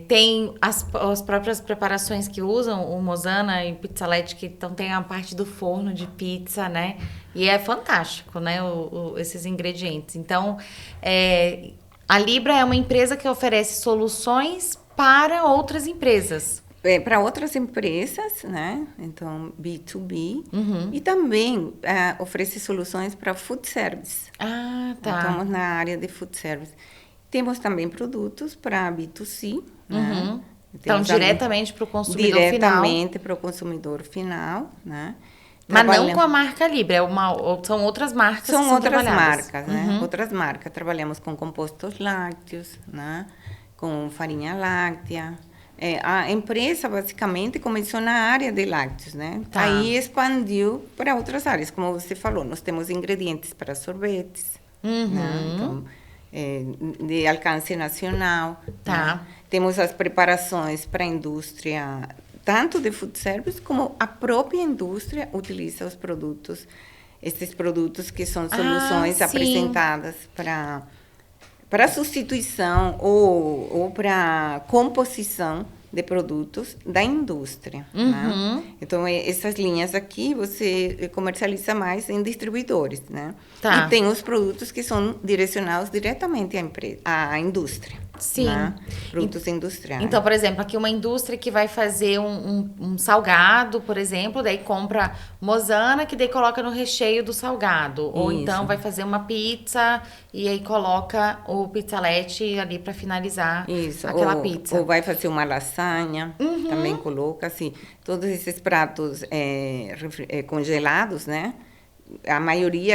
Tem as próprias preparações que usam, o Mozana e Pizzalette, que então tem a parte do forno de pizza, né? E é fantástico, né? Esses ingredientes. Então, a Libra é uma empresa que oferece soluções para outras empresas. Para outras empresas, né? Então, B2B. E também oferece soluções para food service. Ah, tá. Estamos na área de food service. Temos também produtos para B2C, né? Então, diretamente para o consumidor final. Diretamente para o consumidor final, né? Mas não com a marca Libra, são outras marcas. São outras marcas, né? Outras marcas. Trabalhamos com compostos lácteos, né? Com farinha láctea. A empresa, basicamente, começou na área de lácteos, né? Tá. Aí expandiu para outras áreas, como você falou. Nós temos ingredientes para sorvetes, né? Então, de alcance nacional. Tá. Né? Temos as preparações para a indústria, tanto de food service, como a própria indústria utiliza os produtos, esses produtos que são soluções apresentadas para substituição ou para composição de produtos da indústria. Né? Então, essas linhas aqui você comercializa mais em distribuidores, né? Tá. E tem os produtos que são direcionados diretamente à indústria. Sim. Né? Produtos industriais. Então, por exemplo, aqui uma indústria que vai fazer um salgado, por exemplo, daí compra Mozana, que daí coloca no recheio do salgado. Ou então vai fazer uma pizza e aí coloca o pizzalette ali para finalizar aquela pizza. Ou vai fazer uma lasanha, também coloca assim, todos esses pratos congelados, né? A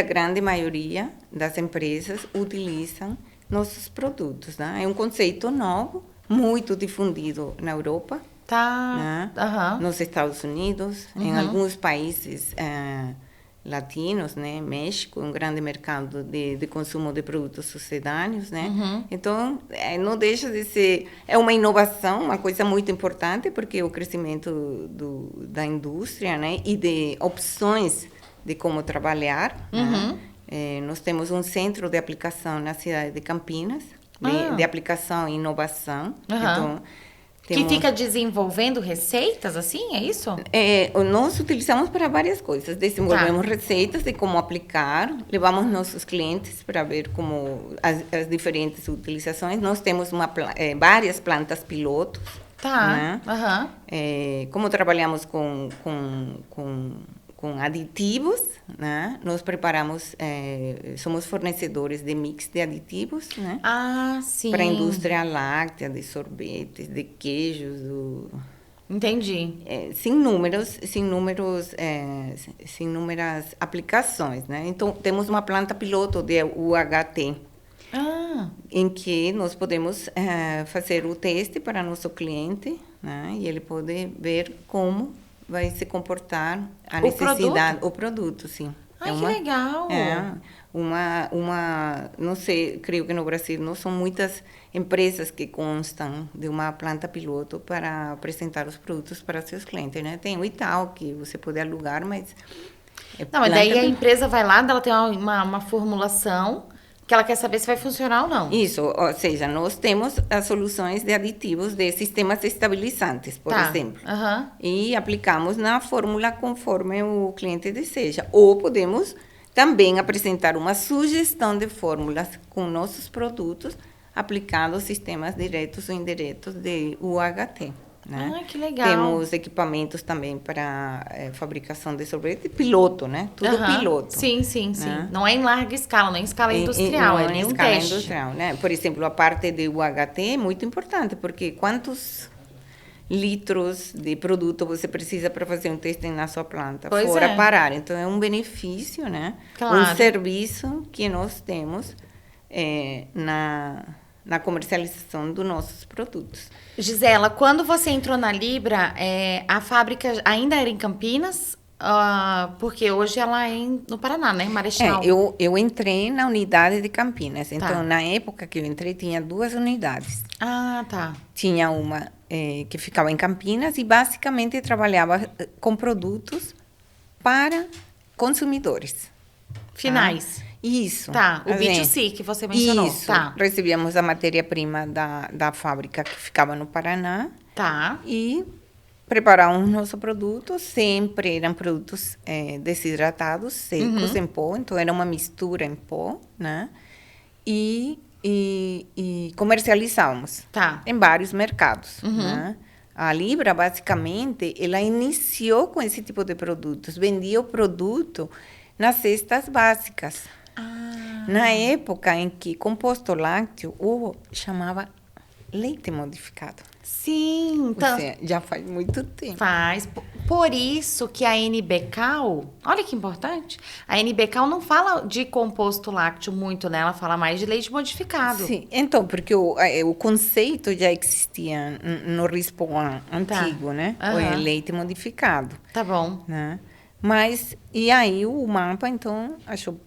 grande maioria das empresas utilizam nossos produtos, né? É um conceito novo, muito difundido na Europa, tá? Né? Nos Estados Unidos, em alguns países latinos, né? México, um grande mercado de consumo de produtos sucedâneos, né? Então, não deixa de ser... É uma inovação, uma coisa muito importante, porque o crescimento da indústria, né? E de opções de como trabalhar, né? Nós temos um centro de aplicação na cidade de Campinas, de aplicação e inovação. Então, que fica desenvolvendo receitas, assim, é isso? Nós utilizamos para várias coisas. Desenvolvemos receitas de como aplicar, levamos nossos clientes para ver como as diferentes utilizações. Nós temos várias plantas pilotos. Tá. Né? Como trabalhamos com aditivos, né? Nós preparamos, somos fornecedores de mix de aditivos, né? Sim. Para a indústria láctea, de sorvetes, de queijos. Entendi. Sem inúmeras aplicações, né? Então, temos uma planta piloto de UHT, em que nós podemos fazer o teste para nosso cliente, né? E ele pode ver como vai se comportar a necessidade, o produto, sim. Ai, que legal! Não sei, creio que no Brasil não são muitas empresas que constam de uma planta piloto para apresentar os produtos para seus clientes, né? Tem o Itaú, que você pode alugar, mas... mas daí a empresa vai lá, ela tem uma formulação que ela quer saber se vai funcionar ou não. Isso, ou seja, nós temos as soluções de aditivos de sistemas estabilizantes, por exemplo. E aplicamos na fórmula conforme o cliente deseja. Ou podemos também apresentar uma sugestão de fórmulas com nossos produtos aplicados sistemas diretos ou indiretos de UHT. Né? Que legal. Temos equipamentos também para fabricação de sorvete, piloto, né? Tudo piloto. Sim. Né? Não é em larga escala, não é em escala industrial, é em um escala teste. Industrial, né? Por exemplo, a parte de UHT é muito importante, porque quantos litros de produto você precisa para fazer um teste na sua planta? Fora parar. Então, é um benefício, né? Claro. Um serviço que nós temos na comercialização dos nossos produtos. Gisela, quando você entrou na Libra, a fábrica ainda era em Campinas? Porque hoje ela é no Paraná, né? Marechal. Eu entrei na unidade de Campinas. Então, na época que eu entrei, tinha 2 unidades. Tá. Tinha uma que ficava em Campinas e, basicamente, trabalhava com produtos para consumidores. Finais. Isso. Tá, o assim, B2C que você mencionou. Isso. Tá. Recebíamos a matéria-prima da fábrica que ficava no Paraná Tá. e preparávamos nosso produto. Sempre eram produtos desidratados, secos, em pó. Então, era uma mistura em pó, né? E comercializávamos Tá. em vários mercados, né? A Libra, basicamente, ela iniciou com esse tipo de produtos. Vendia o produto nas cestas básicas. Na época em que composto lácteo, chamava leite modificado. Sim, então, Ou seja, já faz muito tempo. faz. Por isso que a NBCal, olha que importante, a NBCal não fala de composto lácteo muito, né? Ela fala mais de leite modificado. Sim, então, porque o conceito já existia no Rispon antigo, né? Aham. O leite modificado, Tá bom. né? Mas, e aí o MAPA, então, achou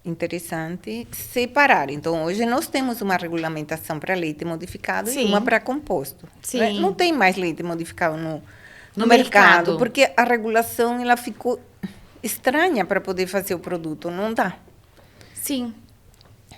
interessante separar. Então, hoje nós temos uma regulamentação para leite modificado Sim. e uma para composto. Sim. Né? Não tem mais leite modificado no mercado. mercado, porque a regulação ela ficou estranha para poder fazer o produto. Não dá. Sim.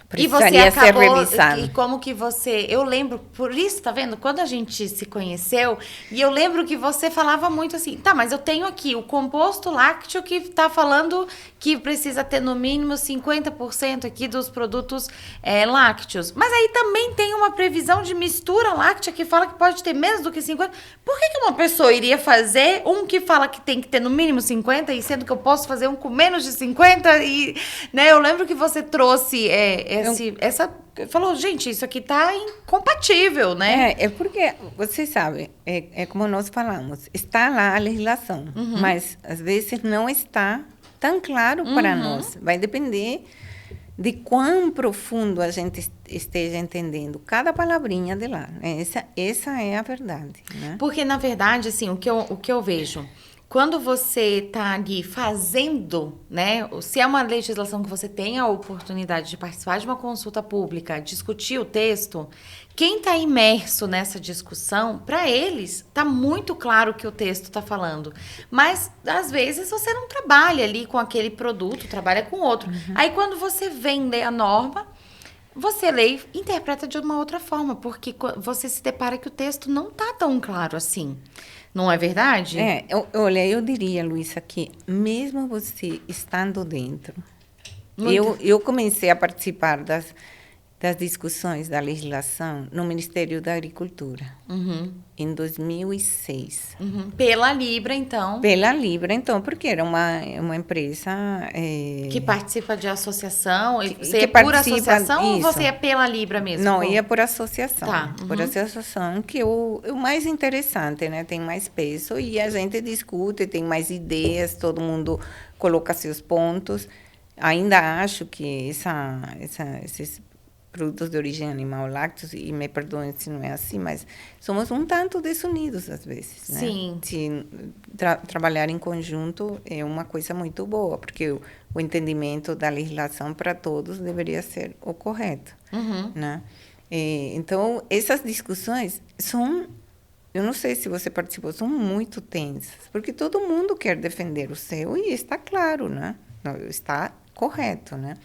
Precisaria ser revisado. E como que você... Eu lembro, por isso, tá vendo? Quando a gente se conheceu, e eu lembro que você falava muito assim, tá, mas eu tenho aqui o composto lácteo que tá falando que precisa ter no mínimo 50% aqui dos produtos lácteos. Mas aí também tem uma previsão de mistura láctea que fala que pode ter menos do que 50%. Por que uma pessoa iria fazer um que fala que tem que ter no mínimo 50%, e sendo que eu posso fazer um com menos de 50%? E, né, eu lembro que você trouxe... falou, gente, isso aqui tá incompatível, né? É porque, você sabe, é como nós falamos, está lá a legislação, mas às vezes não está tão claro para nós. Vai depender de quão profundo a gente esteja entendendo cada palavrinha de lá. Essa é a verdade, né? Porque, na verdade, assim, o que eu vejo... Quando você está ali fazendo, né? Se é uma legislação que você tem a oportunidade de participar de uma consulta pública, discutir o texto, quem está imerso nessa discussão, para eles, está muito claro o que o texto está falando. Mas, às vezes, você não trabalha ali com aquele produto, trabalha com outro. Aí, quando você vem ler a norma, você lê e interpreta de uma outra forma, porque você se depara que o texto não está tão claro assim. Não é verdade? Olha, eu diria, Luísa, que mesmo você estando dentro, eu comecei a participar das discussões da legislação no Ministério da Agricultura, em 2006. Pela Libra, então. Pela Libra, então, porque era uma empresa... que participa de associação. Você que é por participa, associação ou isso. você é pela Libra mesmo? Não, ia por associação. Tá. Por associação, que é o mais interessante, né? Tem mais peso e a gente discute, tem mais ideias, todo mundo coloca seus pontos. Ainda acho que esses produtos de origem animal, lácteos, e me perdoem se não é assim, mas somos um tanto desunidos às vezes, né? Sim. Se trabalhar em conjunto é uma coisa muito boa, porque o entendimento da legislação para todos deveria ser o correto, né? Então, essas discussões são, eu não sei se você participou, são muito tensas, porque todo mundo quer defender o seu e está claro, né? Está correto, né?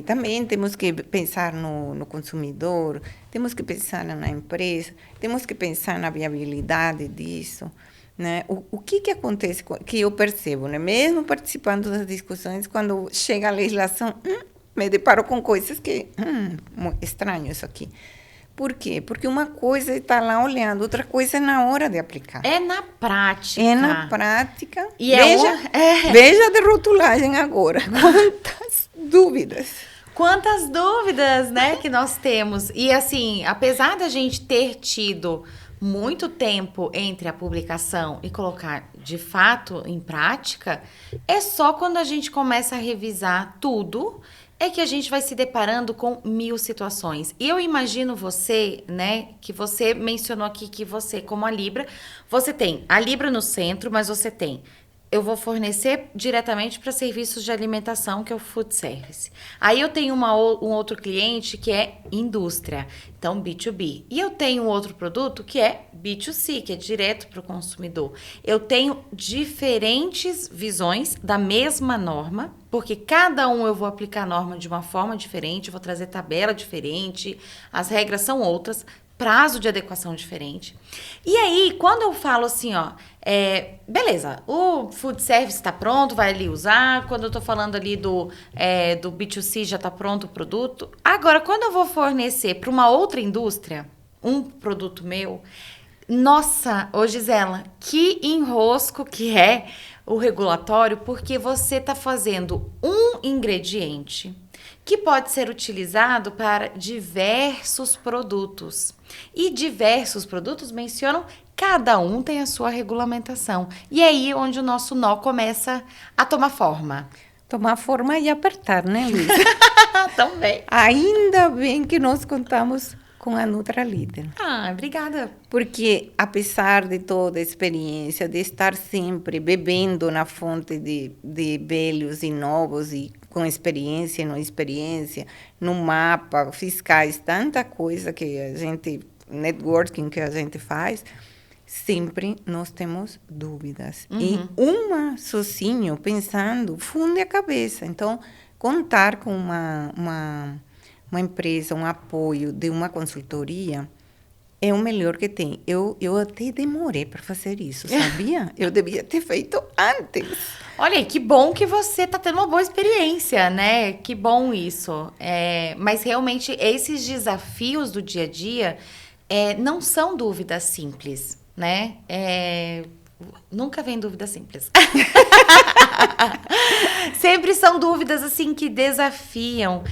Também temos que pensar no consumidor, temos que pensar na empresa, temos que pensar na viabilidade disso, né? O que acontece, que eu percebo, né? Mesmo participando das discussões, quando chega a legislação, me deparo com coisas que, estranho isso aqui. Por quê? Porque uma coisa está lá olhando, outra coisa é na hora de aplicar. É na prática. É na prática. E veja a derrotulagem agora. Quantas dúvidas. Quantas dúvidas, né, que nós temos. E assim, apesar da gente ter tido muito tempo entre a publicação e colocar de fato em prática, é só quando a gente começa a revisar tudo é que a gente vai se deparando com 1000 situações. E eu imagino você, né, que você mencionou aqui que você, como a Libra, você tem a Libra no centro, mas você tem eu vou fornecer diretamente para serviços de alimentação, que é o food service. Aí eu tenho um outro cliente que é indústria, então B2B. E eu tenho um outro produto que é B2C, que é direto para o consumidor. Eu tenho diferentes visões da mesma norma, porque cada um eu vou aplicar a norma de uma forma diferente, vou trazer tabela diferente, as regras são outras, prazo de adequação diferente. E aí, quando eu falo assim, ó, beleza, o food service está pronto, vai ali usar. Quando eu tô falando ali do B2C, já está pronto o produto. Agora, quando eu vou fornecer para uma outra indústria um produto meu, nossa, ô Gisela, que enrosco que é o regulatório, porque você está fazendo um ingrediente que pode ser utilizado para diversos produtos. E diversos produtos mencionam, cada um tem a sua regulamentação. E é aí onde o nosso nó começa a tomar forma. Tomar forma e apertar, né, Luísa? Também. Ainda bem que nós contamos com a Nutralíder. Ah, obrigada. Porque, apesar de toda a experiência, de estar sempre bebendo na fonte de velhos e novos, e com experiência e não experiência, no mapa, fiscais, tanta coisa que a gente, networking que a gente faz, sempre nós temos dúvidas. E sozinho, pensando, funde a cabeça. Então, contar com uma empresa, um apoio de uma consultoria, é o melhor que tem. Eu até demorei para fazer isso, sabia? Eu devia ter feito antes. Olha, que bom que você está tendo uma boa experiência, né? Que bom isso. Mas realmente, esses desafios do dia a dia não são dúvidas simples, né? Nunca vem dúvida simples. Sempre são dúvidas, assim, que desafiam.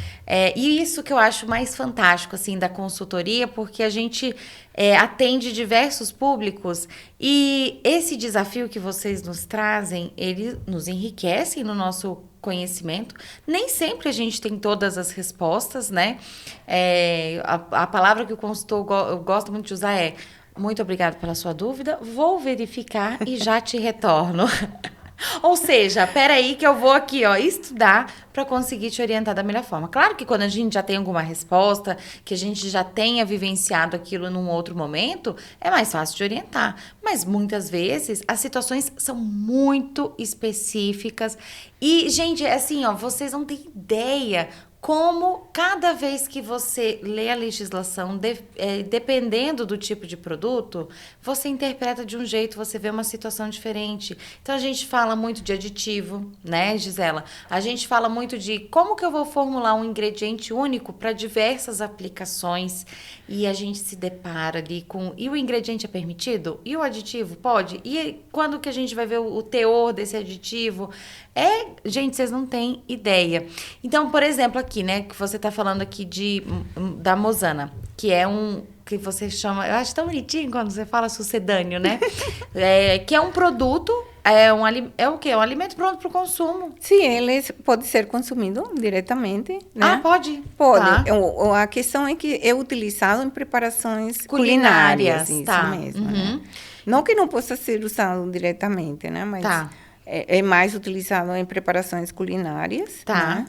E isso que eu acho mais fantástico, assim, da consultoria, porque a gente atende diversos públicos e esse desafio que vocês nos trazem, ele nos enriquece no nosso conhecimento. Nem sempre a gente tem todas as respostas, né? A palavra que o consultor eu gosto muito de usar é: muito obrigada pela sua dúvida, vou verificar e já te retorno. Ou seja, peraí que eu vou aqui, ó, estudar para conseguir te orientar da melhor forma. Claro que quando a gente já tem alguma resposta, que a gente já tenha vivenciado aquilo num outro momento, é mais fácil de orientar. Mas muitas vezes as situações são muito específicas. E, gente, assim, ó, vocês não têm ideia como cada vez que você lê a legislação, dependendo do tipo de produto, você interpreta de um jeito, você vê uma situação diferente. Então, a gente fala muito de aditivo, né, Gisela? A gente fala muito de como que eu vou formular um ingrediente único para diversas aplicações. E a gente se depara ali com... E o ingrediente é permitido? E o aditivo pode? E quando que a gente vai ver o teor desse aditivo? Gente, vocês não têm ideia. Então, por exemplo, aqui, né, que você está falando aqui da Mozana, que é que você chama... Eu acho tão bonitinho quando você fala sucedâneo, né? Que é um produto... É o quê? É um alimento pronto para o consumo. Sim, ele pode ser consumido diretamente, né? Ah, pode? Pode. Tá. A questão é que é utilizado em preparações culinárias. Isso tá. mesmo, né? Não que não possa ser usado diretamente, né? Mas é mais utilizado em preparações culinárias. Tá. Né?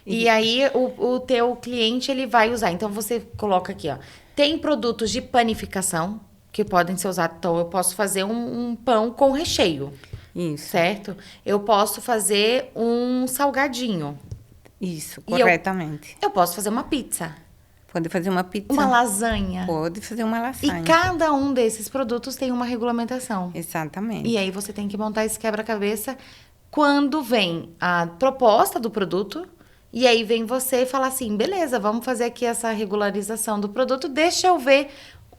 E aí, o teu cliente, ele vai usar. Então, você coloca aqui, ó. Tem produtos de panificação que podem ser usados. Então, eu posso fazer um pão com recheio. Isso. Certo? Eu posso fazer um salgadinho. Isso, corretamente. Eu posso fazer uma pizza. Pode fazer uma pizza. Uma lasanha. Pode fazer uma lasanha. E cada um desses produtos tem uma regulamentação. Exatamente. E aí você tem que montar esse quebra-cabeça quando vem a proposta do produto. E aí vem você e fala assim, beleza, vamos fazer aqui essa regularização do produto. Deixa eu ver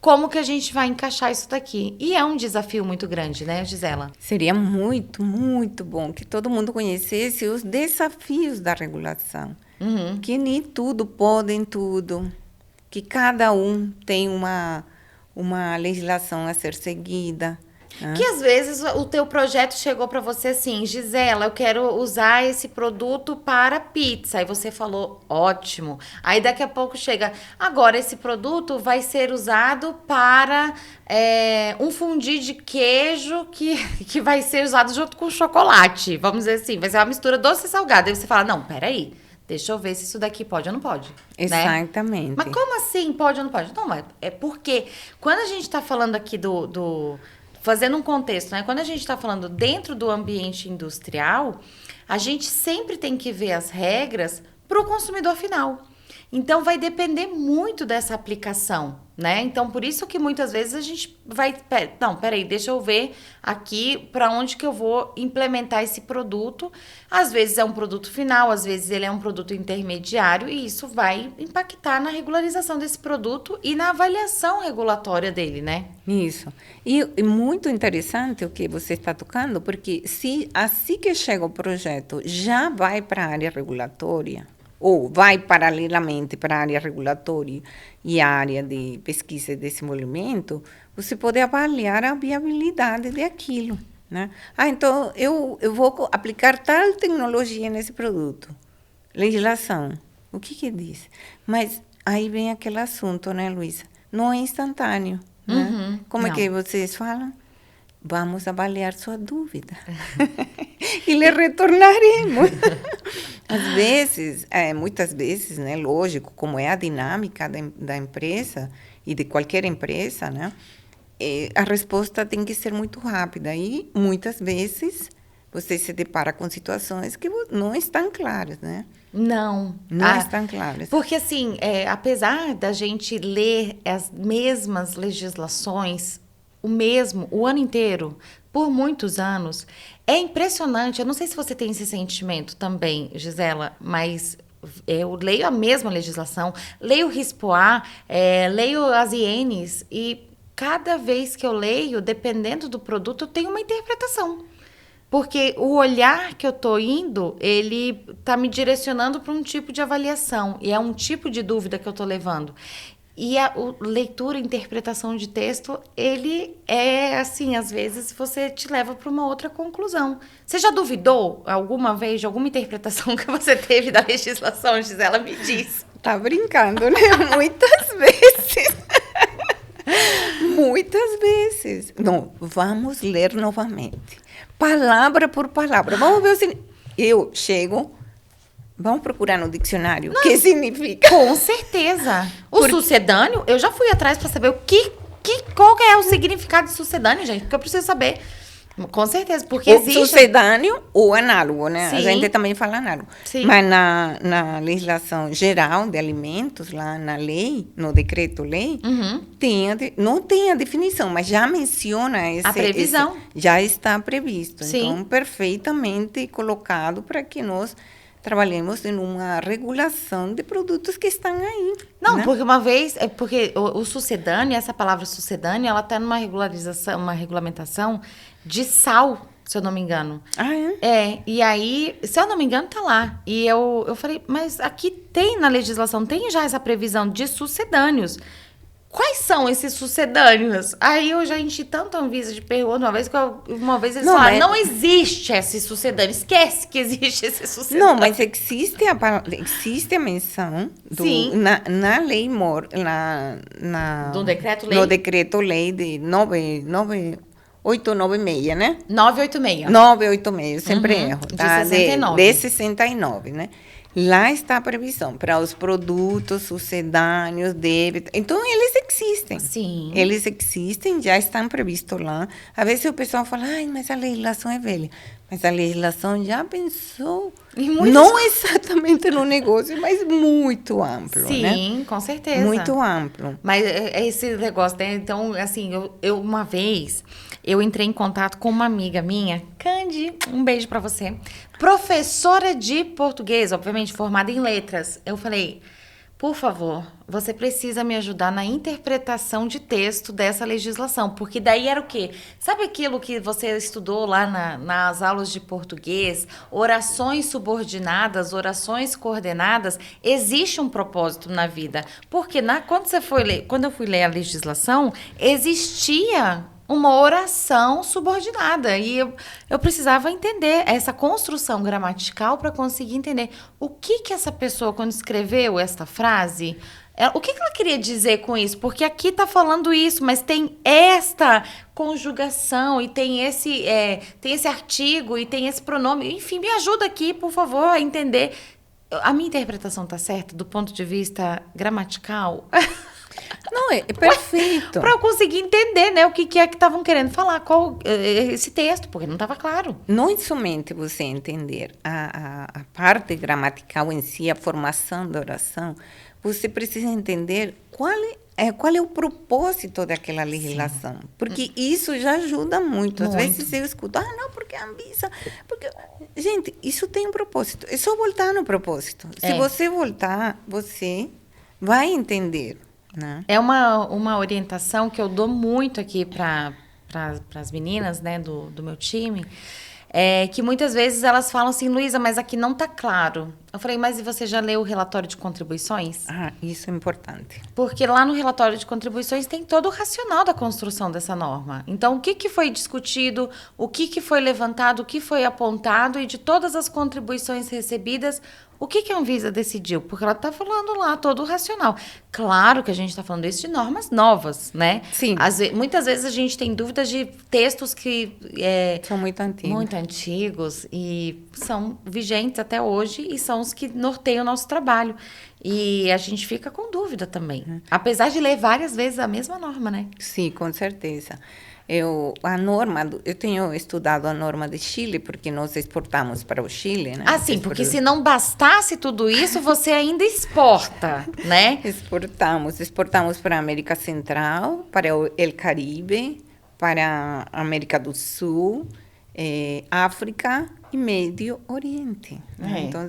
como que a gente vai encaixar isso daqui. E é um desafio muito grande, né, Gisela? Seria muito, muito bom que todo mundo conhecesse os desafios da regulação. Que nem tudo podem tudo. Que cada um tem uma legislação a ser seguida. Que às vezes o teu projeto chegou para você assim, Gisela, eu quero usar esse produto para pizza. Aí você falou, ótimo. Aí daqui a pouco chega, agora esse produto vai ser usado para um fondue de queijo que vai ser usado junto com chocolate. Vamos dizer assim, vai ser uma mistura doce e salgada. Aí você fala, não, peraí. Deixa eu ver se isso daqui pode ou não pode. Exatamente. Né? Mas como assim pode ou não pode? Não, é porque quando a gente está falando aqui fazendo um contexto, né? Quando a gente está falando dentro do ambiente industrial, a gente sempre tem que ver as regras para o consumidor final. Então, vai depender muito dessa aplicação, né? Então, por isso que muitas vezes a gente vai... Não, peraí, deixa eu ver aqui para onde que eu vou implementar esse produto. Às vezes é um produto final, às vezes ele é um produto intermediário e isso vai impactar na regularização desse produto e na avaliação regulatória dele, né? Isso. E muito interessante o que você está tocando, porque se assim que chega o projeto já vai para a área regulatória, ou vai paralelamente para a área regulatória e a área de pesquisa e desenvolvimento, você pode avaliar a viabilidade daquilo, né? Então, eu vou aplicar tal tecnologia nesse produto. Legislação, o que diz? Mas aí vem aquele assunto, né, Luísa? Não é instantâneo, né? Como é que vocês falam? Vamos avaliar sua dúvida. E lhe retornaremos. Às vezes, muitas vezes, né, lógico, como é a dinâmica da empresa e de qualquer empresa, né, a resposta tem que ser muito rápida. E muitas vezes você se depara com situações que não estão claras, né? Não estão claras. Porque, assim, apesar da gente ler as mesmas legislações, o ano inteiro, por muitos anos, é impressionante. Eu não sei se você tem esse sentimento também, Gisela, mas eu leio a mesma legislação, leio o RISPOA, leio as INs, e cada vez que eu leio, dependendo do produto, eu tenho uma interpretação. Porque o olhar que eu estou indo, ele está me direcionando para um tipo de avaliação, e é um tipo de dúvida que eu estou levando. E a leitura e interpretação de texto, ele assim, às vezes você te leva para uma outra conclusão. Você já duvidou alguma vez de alguma interpretação que você teve da legislação, Gisela? Me diz. Tá brincando, né? Muitas vezes. Muitas vezes. Não, vamos ler novamente. Palavra por palavra. Vamos ver se... Eu chego... Vamos procurar no dicionário o que significa. Com certeza. O sucedâneo, eu já fui atrás para saber qual é o significado de sucedâneo, gente, porque eu preciso saber. Com certeza, porque existe... O sucedâneo ou análogo, né? Sim. A gente também fala análogo. Sim. Mas na legislação geral de alimentos, lá na lei, no decreto-lei, não tem a definição, mas já menciona a previsão. Já está previsto. Sim. Então, perfeitamente colocado para que nós trabalhemos em uma regulação de produtos que estão aí. Não, né? porque uma vez... Porque o sucedâneo, essa palavra sucedâneo, ela está numa regularização, uma regulamentação de sal, se eu não me engano. Ah, é? E aí, se eu não me engano, tá lá. E eu falei, mas aqui tem na legislação, tem já essa previsão de sucedâneos. Quais são esses sucedâneos? Aí eu já enchi tanto a Anvisa de pergunta uma vez eles falaram, não existe esse sucedâneo, esquece que existe esse sucedâneo. Não, mas existe a menção na lei do decreto-lei? No decreto-lei de 896, né? 986. 986, eu sempre erro. Tá? De 69. De 69, né? Lá está a previsão para os produtos sucedâneos, débitos. Então, eles existem. Sim. Eles existem, já estão previstos lá. Às vezes o pessoal fala, mas a legislação é velha. Mas a legislação já pensou, não exatamente no negócio, mas muito amplo, né? Sim, com certeza. Muito amplo. Mas é esse negócio, né? Então, assim, eu uma vez, eu entrei em contato com uma amiga minha, Candy, um beijo pra você, professora de português, obviamente formada em letras. Eu falei, por favor, você precisa me ajudar na interpretação de texto dessa legislação, porque daí era o quê? Sabe aquilo que você estudou lá nas aulas de português? Orações subordinadas, orações coordenadas, existe um propósito na vida. Porque quando eu fui ler a legislação, existia uma oração subordinada. E eu precisava entender essa construção gramatical para conseguir entender o que essa pessoa, quando escreveu esta frase, o que ela queria dizer com isso? Porque aqui está falando isso, mas tem esta conjugação e tem esse artigo e tem esse pronome. Enfim, me ajuda aqui, por favor, a entender. A minha interpretação está certa do ponto de vista gramatical? Não, é perfeito. Para eu conseguir entender, né, o que é que estavam querendo falar, qual esse texto, porque não estava claro. Não é somente você entender a parte gramatical em si, a formação da oração, você precisa entender qual é o propósito daquela legislação. Sim. Porque isso já ajuda muito. Às vezes eu escuto, não, porque a Anvisa... Gente, isso tem um propósito. É só voltar no propósito. Se você voltar, você vai entender. Né? É uma orientação que eu dou muito aqui para as meninas, né, do meu time, que muitas vezes elas falam assim, Luísa, mas aqui não está claro. Eu falei, mas e você já leu o relatório de contribuições? Isso é importante. Porque lá no relatório de contribuições tem todo o racional da construção dessa norma. Então, o que foi discutido, o que foi levantado, o que foi apontado, e de todas as contribuições recebidas, o que a Anvisa decidiu? Porque ela está falando lá todo o racional. Claro que a gente está falando isso de normas novas, né? Sim. Muitas vezes a gente tem dúvidas de textos que... são muito antigos. Muito antigos e são vigentes até hoje e são os que norteiam o nosso trabalho. E a gente fica com dúvida também. Apesar de ler várias vezes a mesma norma, né? Sim, com certeza. Eu tenho estudado a norma de Chile, porque nós exportamos para o Chile, né? Sim, porque se não bastasse tudo isso, você ainda exporta, né? Exportamos para a América Central, para o Caribe, para a América do Sul, África e Médio Oriente. Né? Então,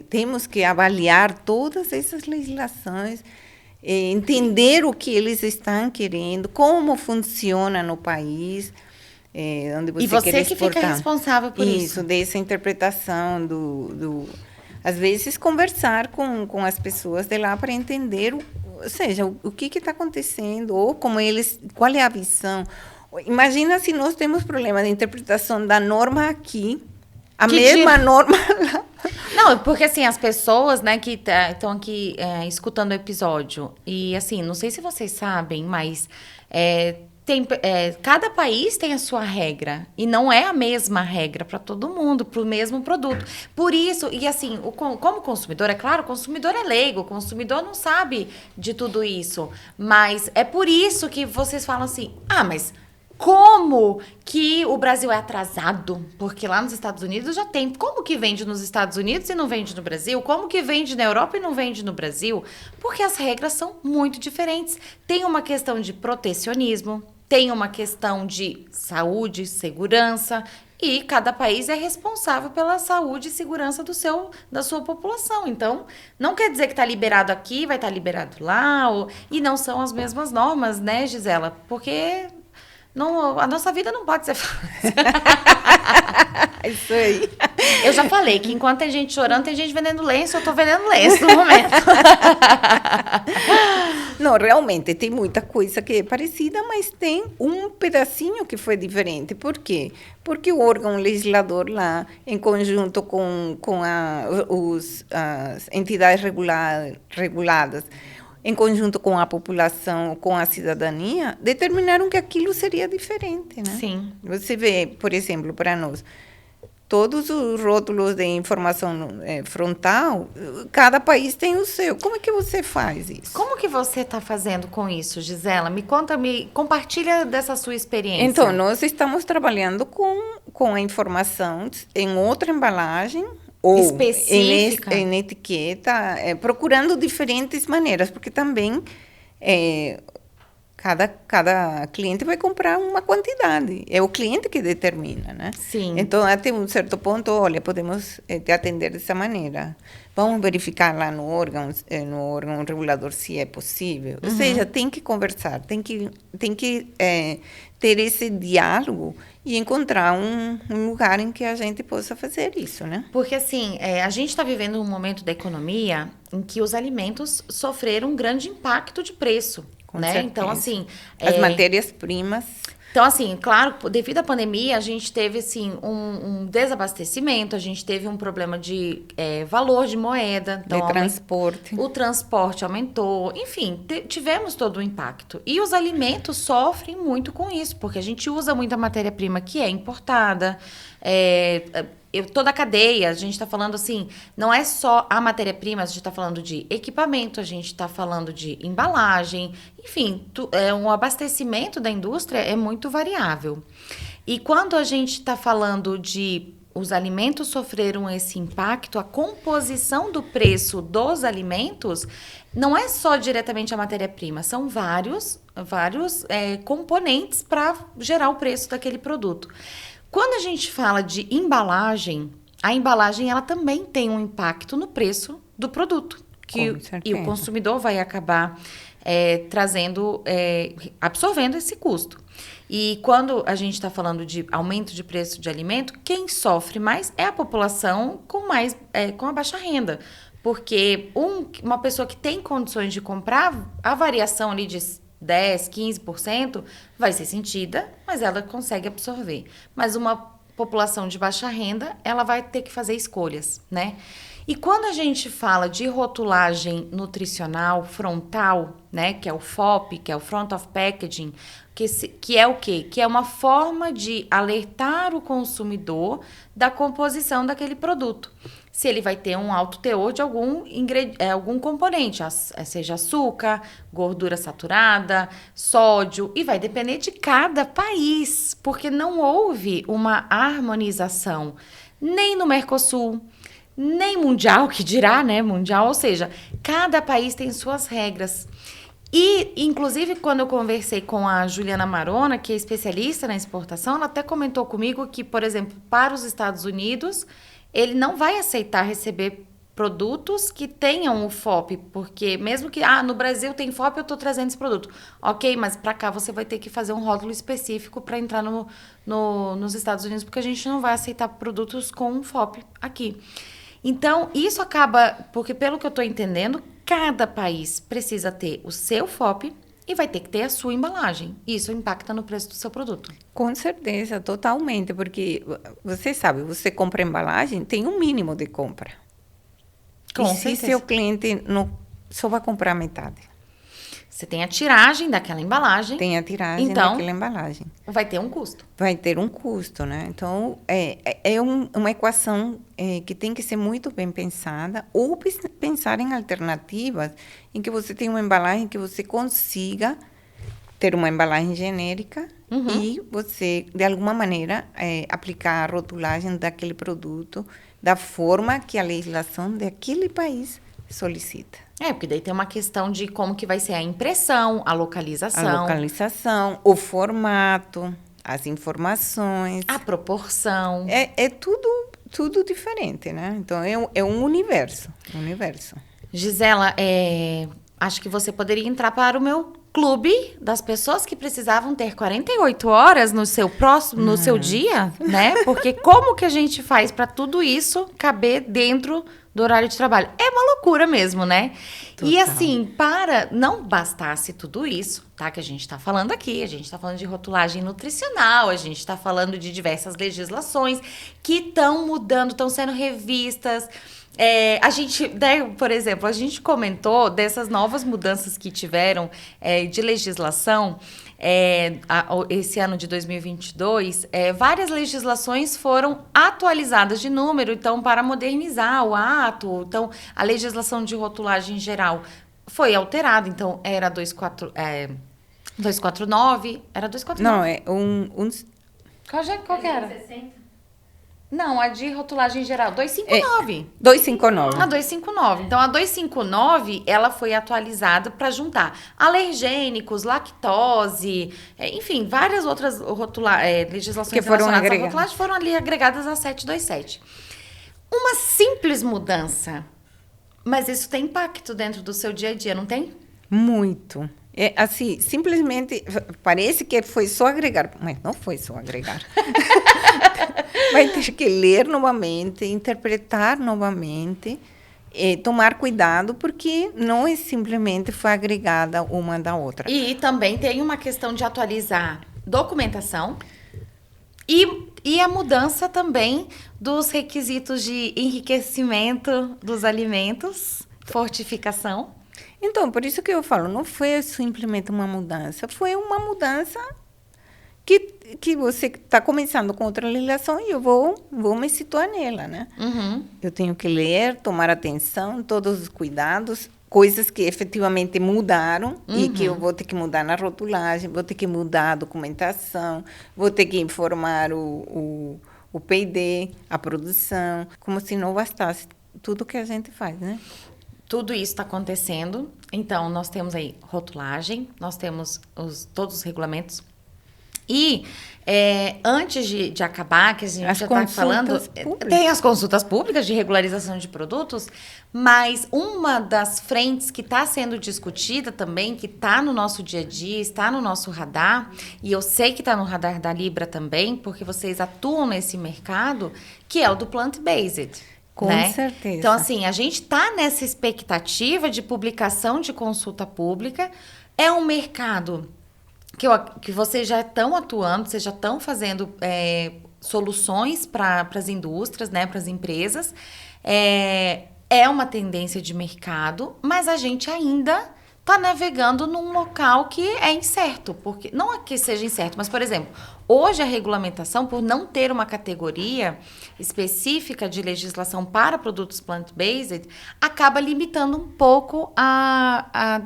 temos que avaliar todas essas legislações, entender o que eles estão querendo, como funciona no país, onde você quer exportar. E você que fica responsável por isso. Isso, dessa interpretação às vezes, conversar com as pessoas de lá para entender, o que está acontecendo, ou qual é a visão. Imagina se nós temos problema de interpretação da norma aqui, norma lá. Não, porque assim, as pessoas, né, que estão aqui escutando o episódio, e assim, não sei se vocês sabem, mas cada país tem a sua regra, e não é a mesma regra para todo mundo, para o mesmo produto. Por isso, e assim, como consumidor, é claro, o consumidor é leigo, o consumidor não sabe de tudo isso, mas é por isso que vocês falam assim, mas... Como que o Brasil é atrasado? Porque lá nos Estados Unidos já tem. Como que vende nos Estados Unidos e não vende no Brasil? Como que vende na Europa e não vende no Brasil? Porque as regras são muito diferentes. Tem uma questão de protecionismo, tem uma questão de saúde, segurança, e cada país é responsável pela saúde e segurança da sua população. Então, não quer dizer que está liberado aqui, vai estar liberado lá, e não são as mesmas normas, né, Gisela? Porque... a nossa vida não pode ser fácil. Isso aí. Eu já falei que enquanto tem gente chorando, tem gente vendendo lenço, eu estou vendendo lenço no momento. Não, realmente, tem muita coisa que é parecida, mas tem um pedacinho que foi diferente. Por quê? Porque o órgão legislador lá, em conjunto com as entidades reguladas, em conjunto com a população, com a cidadania, determinaram que aquilo seria diferente, né? Sim. Você vê, por exemplo, para nós, todos os rótulos de informação frontal, cada país tem o seu. Como é que você faz isso? Como que você está fazendo com isso, Gisela? Compartilha dessa sua experiência. Então, nós estamos trabalhando com a informação em outra embalagem, ou específica, em etiqueta, procurando diferentes maneiras, porque também cada cliente vai comprar uma quantidade, é o cliente que determina, né? Sim. Então, até um certo ponto, olha, podemos te atender dessa maneira. Vamos verificar lá no órgão regulador se é possível. Ou seja, tem que conversar, tem que ter esse diálogo e encontrar um lugar em que a gente possa fazer isso, né? Porque, assim, a gente está vivendo um momento da economia em que os alimentos sofreram um grande impacto de preço. Com né? certeza. Então, assim... As matérias-primas... Então, assim, claro, devido à pandemia, a gente teve, assim, um desabastecimento, a gente teve um problema de valor de moeda. Então, de transporte. O transporte aumentou. Enfim, tivemos todo o impacto. E os alimentos sofrem muito com isso, porque a gente usa muita matéria-prima que é importada. Toda a cadeia, a gente está falando assim, não é só a matéria-prima, a gente está falando de equipamento, a gente está falando de embalagem, enfim, um abastecimento da indústria é muito variável. E quando a gente está falando de os alimentos sofreram esse impacto, a composição do preço dos alimentos não é só diretamente a matéria-prima, são vários componentes para gerar o preço daquele produto. Quando a gente fala de embalagem, a embalagem ela também tem um impacto no preço do produto. E o consumidor vai acabar absorvendo esse custo. E quando a gente está falando de aumento de preço de alimento, quem sofre mais é a população com a baixa renda. Porque uma pessoa que tem condições de comprar, a variação ali de 10%, 15% vai ser sentida, mas ela consegue absorver. Mas uma população de baixa renda, ela vai ter que fazer escolhas, né? E quando a gente fala de rotulagem nutricional frontal, né, que é o FOP, que é o Front of Packaging, que é o quê? Que é uma forma de alertar o consumidor da composição daquele produto. Se ele vai ter um alto teor de algum componente, seja açúcar, gordura saturada, sódio, e vai depender de cada país, porque não houve uma harmonização nem no Mercosul, nem mundial, que dirá, né, mundial, ou seja, cada país tem suas regras. E, inclusive, quando eu conversei com a Juliana Marona, que é especialista na exportação, ela até comentou comigo que, por exemplo, para os Estados Unidos, ele não vai aceitar receber produtos que tenham o FOP, porque mesmo que, no Brasil tem FOP, eu estou trazendo esse produto. Ok, mas para cá você vai ter que fazer um rótulo específico para entrar nos Estados Unidos, porque a gente não vai aceitar produtos com FOP aqui. Então, isso acaba, porque pelo que eu estou entendendo, cada país precisa ter o seu FOP e vai ter que ter a sua embalagem. Isso impacta no preço do seu produto. Com certeza, totalmente, porque você sabe, você compra embalagem, tem um mínimo de compra. Com certeza. Se seu cliente só vai comprar metade? Você tem a tiragem daquela embalagem. Tem a tiragem daquela embalagem. Vai ter um custo. Vai ter um custo, né? Então, uma equação que tem que ser muito bem pensada, ou pensar em alternativas em que você tem uma embalagem que você consiga ter uma embalagem genérica e você, de alguma maneira, aplicar a rotulagem daquele produto da forma que a legislação daquele país solicita. Porque daí tem uma questão de como que vai ser a impressão, a localização. O formato, as informações. A proporção. É tudo diferente, né? Então, é um universo. Gisela, acho que você poderia entrar para o meu clube das pessoas que precisavam ter 48 horas no seu dia, né? Porque como que a gente faz para tudo isso caber dentro do horário de trabalho? É uma loucura mesmo, né? Total. E assim, para não bastasse tudo isso, tá? Que a gente tá falando aqui, a gente tá falando de rotulagem nutricional, a gente tá falando de diversas legislações que estão mudando, estão sendo revistas. A gente, né, por exemplo, a gente comentou dessas novas mudanças que tiveram de legislação esse ano de 2022. Várias legislações foram atualizadas de número, então, para modernizar o ato. Então, a legislação de rotulagem geral foi alterada, então, era 249, era 249? Não, Qual que era? 60. Não, a de rotulagem geral, 259. 259. A 259. Então, a 259, ela foi atualizada para juntar alergênicos, lactose, enfim, várias outras legislações que foram relacionadas à rotulagem foram ali agregadas a 727. Uma simples mudança, mas isso tem impacto dentro do seu dia a dia, não tem? Muito. Assim, simplesmente, parece que foi só agregar, mas não foi só agregar. Vai ter que ler novamente, interpretar novamente, tomar cuidado, porque não é simplesmente foi agregada uma da outra. E também tem uma questão de atualizar documentação e a mudança também dos requisitos de enriquecimento dos alimentos, fortificação. Então, por isso que eu falo, não foi simplesmente uma mudança, foi uma mudança que você está começando com outra legislação e eu vou me situar nela, né? Uhum. Eu tenho que ler, tomar atenção, todos os cuidados, coisas que efetivamente mudaram e que eu vou ter que mudar na rotulagem, vou ter que mudar a documentação, vou ter que informar o P&D, a produção, como se não bastasse tudo que a gente faz, né? Tudo isso está acontecendo. Então, nós temos aí rotulagem, nós temos todos os regulamentos. E antes de acabar, que a gente já está falando, tem as consultas públicas de regularização de produtos, mas uma das frentes que está sendo discutida também, que está no nosso dia a dia, está no nosso radar, e eu sei que está no radar da Libra também, porque vocês atuam nesse mercado, que é o do plant-based. Com certeza. Então, assim, a gente está nessa expectativa de publicação de consulta pública. É um mercado que vocês já estão atuando, vocês já estão fazendo soluções para as indústrias, né, para as empresas. É uma tendência de mercado, mas a gente ainda está navegando num local que é incerto. Porque, não é que seja incerto, mas, por exemplo, hoje a regulamentação, por não ter uma categoria específica de legislação para produtos plant-based, acaba limitando um pouco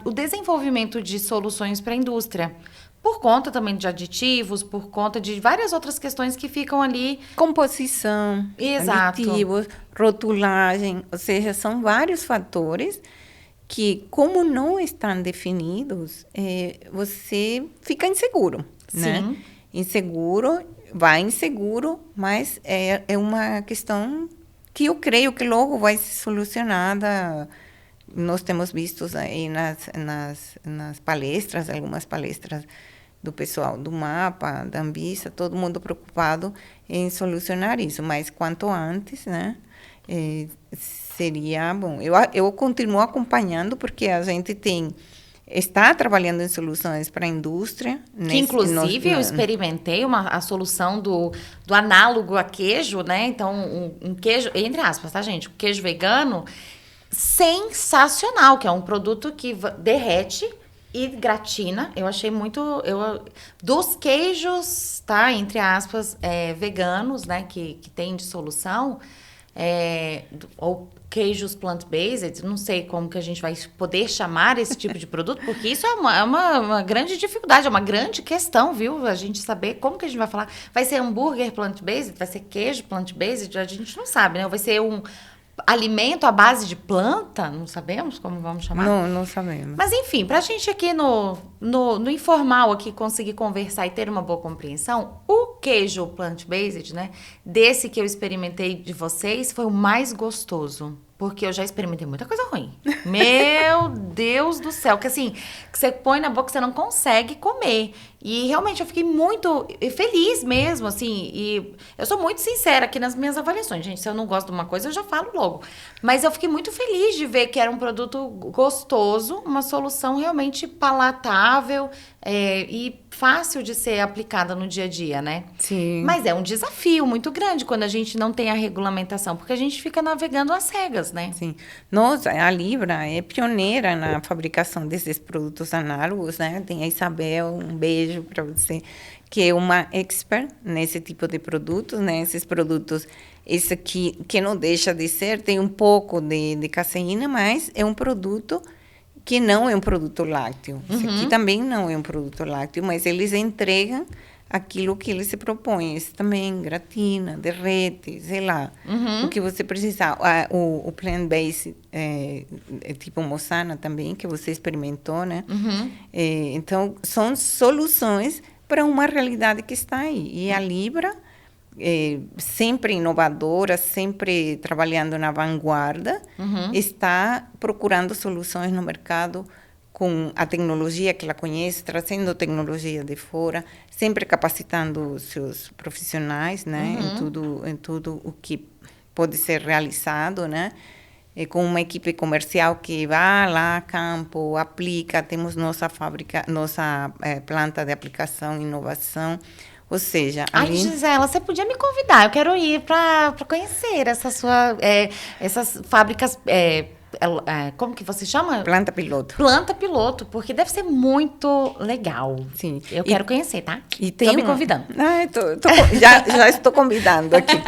o desenvolvimento de soluções para a indústria. Por conta também de aditivos, por conta de várias outras questões que ficam ali. Composição, exato, aditivos, rotulagem, ou seja, são vários fatores que, como não estão definidos, você fica inseguro, né? Vai inseguro, mas é uma questão que eu creio que logo vai ser solucionada. Nós temos visto aí nas palestras, algumas palestras do pessoal do MAPA, da Anvisa, todo mundo preocupado em solucionar isso. Mas quanto antes, né, seria bom. Eu continuo acompanhando, porque a gente está trabalhando em soluções para a indústria. Que, inclusive, eu experimentei a solução do análogo a queijo, né? Então, um queijo, entre aspas, tá, gente? Um queijo vegano sensacional, que é um produto que derrete e gratina. Eu achei muito... dos queijos, tá? Entre aspas, veganos, né? Que tem de solução, ou queijos plant-based, não sei como que a gente vai poder chamar esse tipo de produto, porque isso é uma grande dificuldade, é uma grande questão, viu? A gente saber como que a gente vai falar. Vai ser hambúrguer plant-based? Vai ser queijo plant-based? A gente não sabe, né? Vai ser um alimento à base de planta? Não sabemos como vamos chamar? Não sabemos. Mas, enfim, para a gente aqui no informal aqui conseguir conversar e ter uma boa compreensão, o queijo plant-based, né, desse que eu experimentei de vocês, foi o mais gostoso. Porque eu já experimentei muita coisa ruim. Meu Deus do céu. Que assim, que você põe na boca, você não consegue comer. E realmente eu fiquei muito feliz mesmo, assim. E eu sou muito sincera aqui nas minhas avaliações, gente. Se eu não gosto de uma coisa, eu já falo logo. Mas eu fiquei muito feliz de ver que era um produto gostoso, uma solução realmente palatável e fácil de ser aplicada no dia a dia, né? Sim. Mas é um desafio muito grande quando a gente não tem a regulamentação, porque a gente fica navegando às cegas, né? Sim. Nossa, a Libra é pioneira na fabricação desses produtos análogos, né? Tem a Isabel, um beijo para você, que é uma expert nesse tipo de produtos, né? Esses produtos, esse aqui, que não deixa de ser, tem um pouco de caseína, mas é um produto que não é um produto lácteo. Esse aqui também não é um produto lácteo, mas eles entregam aquilo que eles se propõem. Esse também gratina, derrete, sei lá, o que você precisar. O plant-based, tipo Moçana também, que você experimentou, né? Então, são soluções para uma realidade que está aí. E a Libra, sempre inovadora, sempre trabalhando na vanguarda, está procurando soluções no mercado com a tecnologia que ela conhece, trazendo tecnologia de fora, sempre capacitando os seus profissionais, né, em tudo o que pode ser realizado, né? com uma equipe comercial que vai lá a campo, aplica, temos nossa fábrica, nossa planta de aplicação e inovação. Ou seja, Ai, Gisela, você podia me convidar. Eu quero ir para conhecer essas fábricas. Como que você chama? Planta piloto. Planta piloto, porque deve ser muito legal. Sim. Eu quero conhecer, tá? E tem Estou me convidando. Já estou convidando aqui.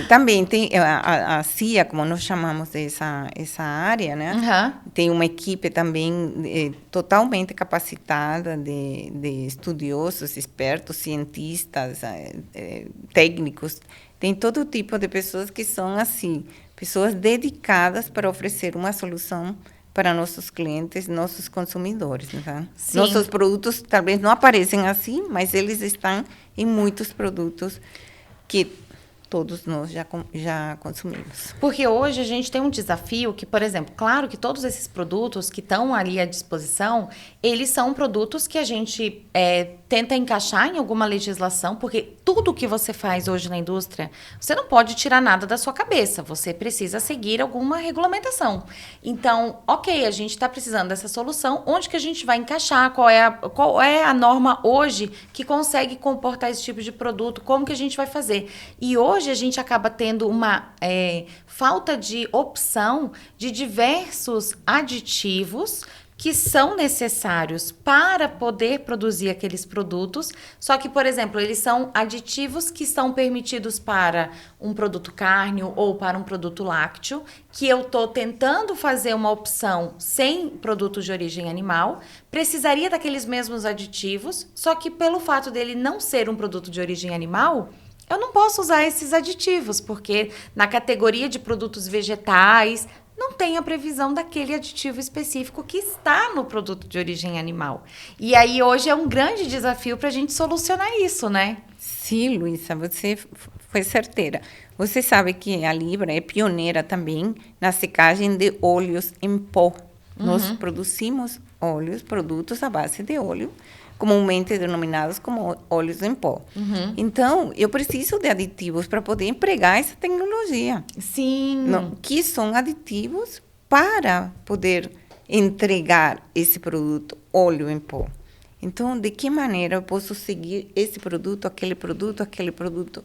Também tem a CIA, como nós chamamos essa área, né? Uhum. Tem uma equipe também totalmente capacitada de estudiosos, expertos, cientistas, técnicos. Tem todo tipo de pessoas que são assim, pessoas dedicadas para oferecer uma solução para nossos clientes, nossos consumidores. Então, nossos produtos talvez não aparecem assim, mas eles estão em muitos produtos que todos nós já consumimos. Porque hoje a gente tem um desafio que, por exemplo, claro que todos esses produtos que estão ali à disposição, eles são produtos que a gente tenta encaixar em alguma legislação, porque tudo que você faz hoje na indústria, você não pode tirar nada da sua cabeça, você precisa seguir alguma regulamentação. Então, ok, a gente está precisando dessa solução, onde que a gente vai encaixar, qual é a norma hoje que consegue comportar esse tipo de produto, como que a gente vai fazer? E hoje a gente acaba tendo uma falta de opção de diversos aditivos que são necessários para poder produzir aqueles produtos, só que, por exemplo, eles são aditivos que são permitidos para um produto cárneo ou para um produto lácteo, que eu estou tentando fazer uma opção sem produtos de origem animal, precisaria daqueles mesmos aditivos, só que pelo fato dele não ser um produto de origem animal, eu não posso usar esses aditivos, porque na categoria de produtos vegetais não tem a previsão daquele aditivo específico que está no produto de origem animal. E aí hoje é um grande desafio para a gente solucionar isso, né? Sim, Luísa, você foi certeira. Você sabe que a Libra é pioneira também na secagem de óleos em pó. Nós produzimos produtos à base de óleo, comumente denominados como óleos em pó. Então, eu preciso de aditivos para poder empregar essa tecnologia. Sim. Que são aditivos para poder entregar esse produto, óleo em pó. Então, de que maneira eu posso seguir esse produto, aquele produto, aquele produto?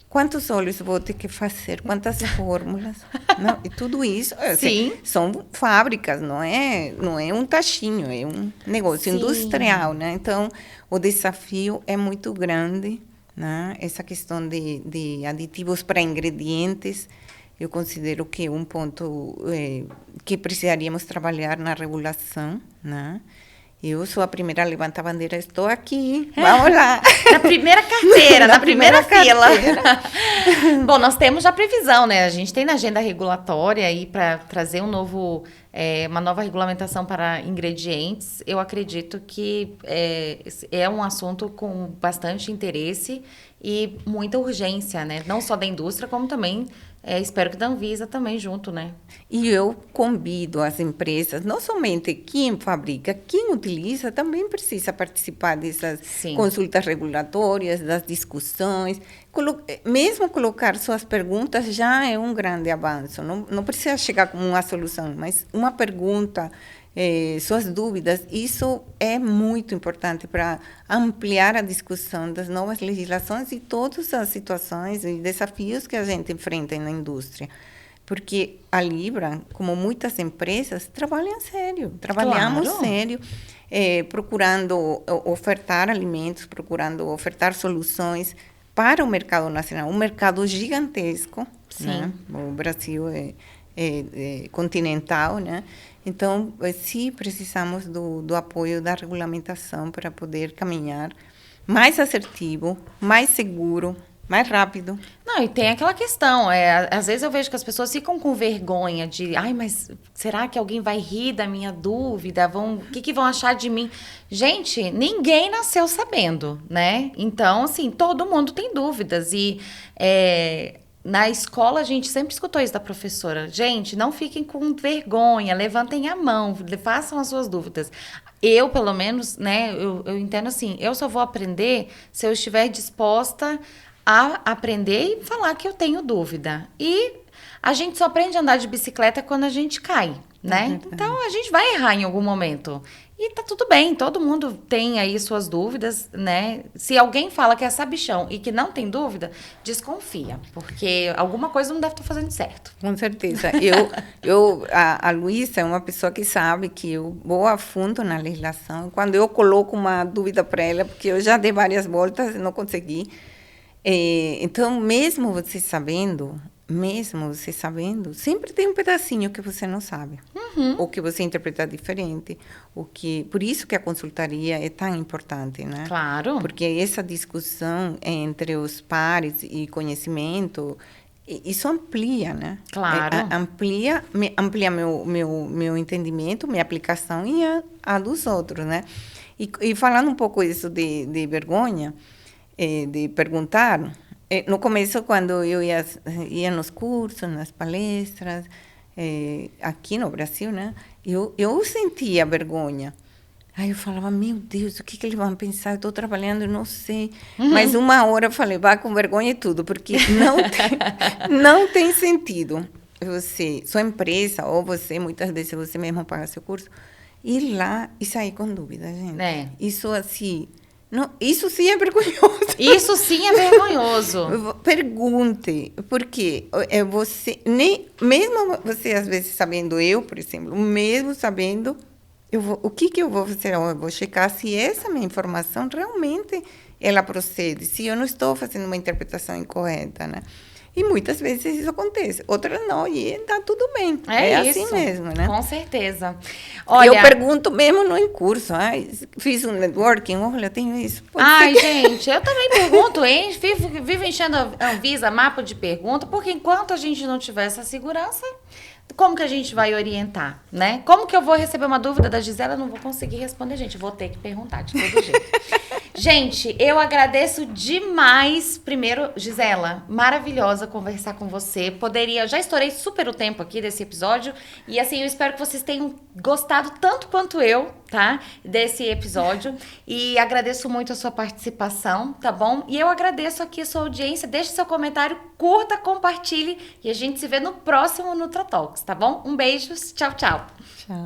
Quantos óleos vou ter que fazer? Quantas fórmulas? Não, e tudo isso são fábricas, não é um tachinho, é um negócio industrial, né? Então, o desafio é muito grande, né? Essa questão de aditivos para ingredientes, eu considero que é um ponto que precisaríamos trabalhar na regulação, né? Eu sou a primeira a levantar a bandeira, estou aqui, vamos lá. Na primeira carteira, na primeira fila. Bom, nós temos já previsão, né? A gente tem na agenda regulatória aí para trazer uma nova regulamentação para ingredientes. Eu acredito que é um assunto com bastante interesse e muita urgência, né? Não só da indústria, como também espero que da Anvisa também junto, né? E eu convido as empresas, não somente quem fabrica, quem utiliza, também precisa participar dessas consultas regulatórias, das discussões. Mesmo colocar suas perguntas já é um grande avanço. Não precisa chegar com uma solução, mas uma pergunta, suas dúvidas, isso é muito importante para ampliar a discussão das novas legislações e todas as situações e desafios que a gente enfrenta na indústria. Porque a Libra, como muitas empresas, trabalhamos sério, procurando ofertar alimentos, procurando ofertar soluções para o mercado nacional, um mercado gigantesco, né? O Brasil é continental, né? Então, sim, precisamos do apoio da regulamentação para poder caminhar mais assertivo, mais seguro, mais rápido. Não, e tem aquela questão, às vezes eu vejo que as pessoas ficam com vergonha de, mas será que alguém vai rir da minha dúvida? O que vão achar de mim? Gente, ninguém nasceu sabendo, né? Então, assim, todo mundo tem dúvidas e na escola, a gente sempre escutou isso da professora. Gente, não fiquem com vergonha, levantem a mão, façam as suas dúvidas. Eu, pelo menos, né, eu entendo assim, eu só vou aprender se eu estiver disposta a aprender e falar que eu tenho dúvida. E a gente só aprende a andar de bicicleta quando a gente cai, né? Então, a gente vai errar em algum momento. E tá tudo bem, todo mundo tem aí suas dúvidas, né? Se alguém fala que é sabichão e que não tem dúvida, desconfia, porque alguma coisa não deve estar fazendo certo. Com certeza. A Luísa é uma pessoa que sabe que eu vou a fundo na legislação. Quando eu coloco uma dúvida para ela, porque eu já dei várias voltas e não consegui. Então, mesmo você sabendo, sempre tem um pedacinho que você não sabe. Ou que você interpreta diferente. Por isso que a consultoria é tão importante, né? Claro. Porque essa discussão entre os pares e conhecimento, isso amplia, né? Claro. Amplia meu entendimento, minha aplicação e a dos outros, né? E falando um pouco isso de vergonha, de perguntar, no começo, quando eu ia nos cursos, nas palestras, aqui no Brasil, né? Eu sentia vergonha. Aí eu falava, meu Deus, o que eles vão pensar? Eu estou trabalhando, eu não sei. Mas uma hora eu falei, vá com vergonha e tudo, porque não tem sentido sua empresa, ou você, muitas vezes você mesmo paga seu curso, ir lá e sair com dúvida, gente. Isso assim... Não, isso sim é vergonhoso. Isso sim é vergonhoso. Pergunte, porque mesmo você às vezes sabendo, por exemplo, mesmo sabendo, o que eu vou fazer? Eu vou checar se essa minha informação realmente ela procede, se eu não estou fazendo uma interpretação incorreta, né? E muitas vezes isso acontece, outras não, e está tudo bem. É assim mesmo, né? Com certeza. Olha, eu pergunto mesmo no curso, fiz um networking, olha, eu tenho isso. Gente, eu também pergunto, hein? Vivo enchendo a Anvisa, mapa de pergunta, porque enquanto a gente não tiver essa segurança, como que a gente vai orientar, né? Como que eu vou receber uma dúvida da Gisela? Eu não vou conseguir responder, gente. Vou ter que perguntar de todo jeito. Gente, eu agradeço demais. Primeiro, Gisela, maravilhosa conversar com você. Já estourei super o tempo aqui desse episódio. E assim, eu espero que vocês tenham gostado tanto quanto eu, tá? Desse episódio. E agradeço muito a sua participação, tá bom? E eu agradeço aqui a sua audiência. Deixe seu comentário, curta, compartilhe. E a gente se vê no próximo NutraTalks, tá bom? Um beijo, tchau, tchau. Tchau.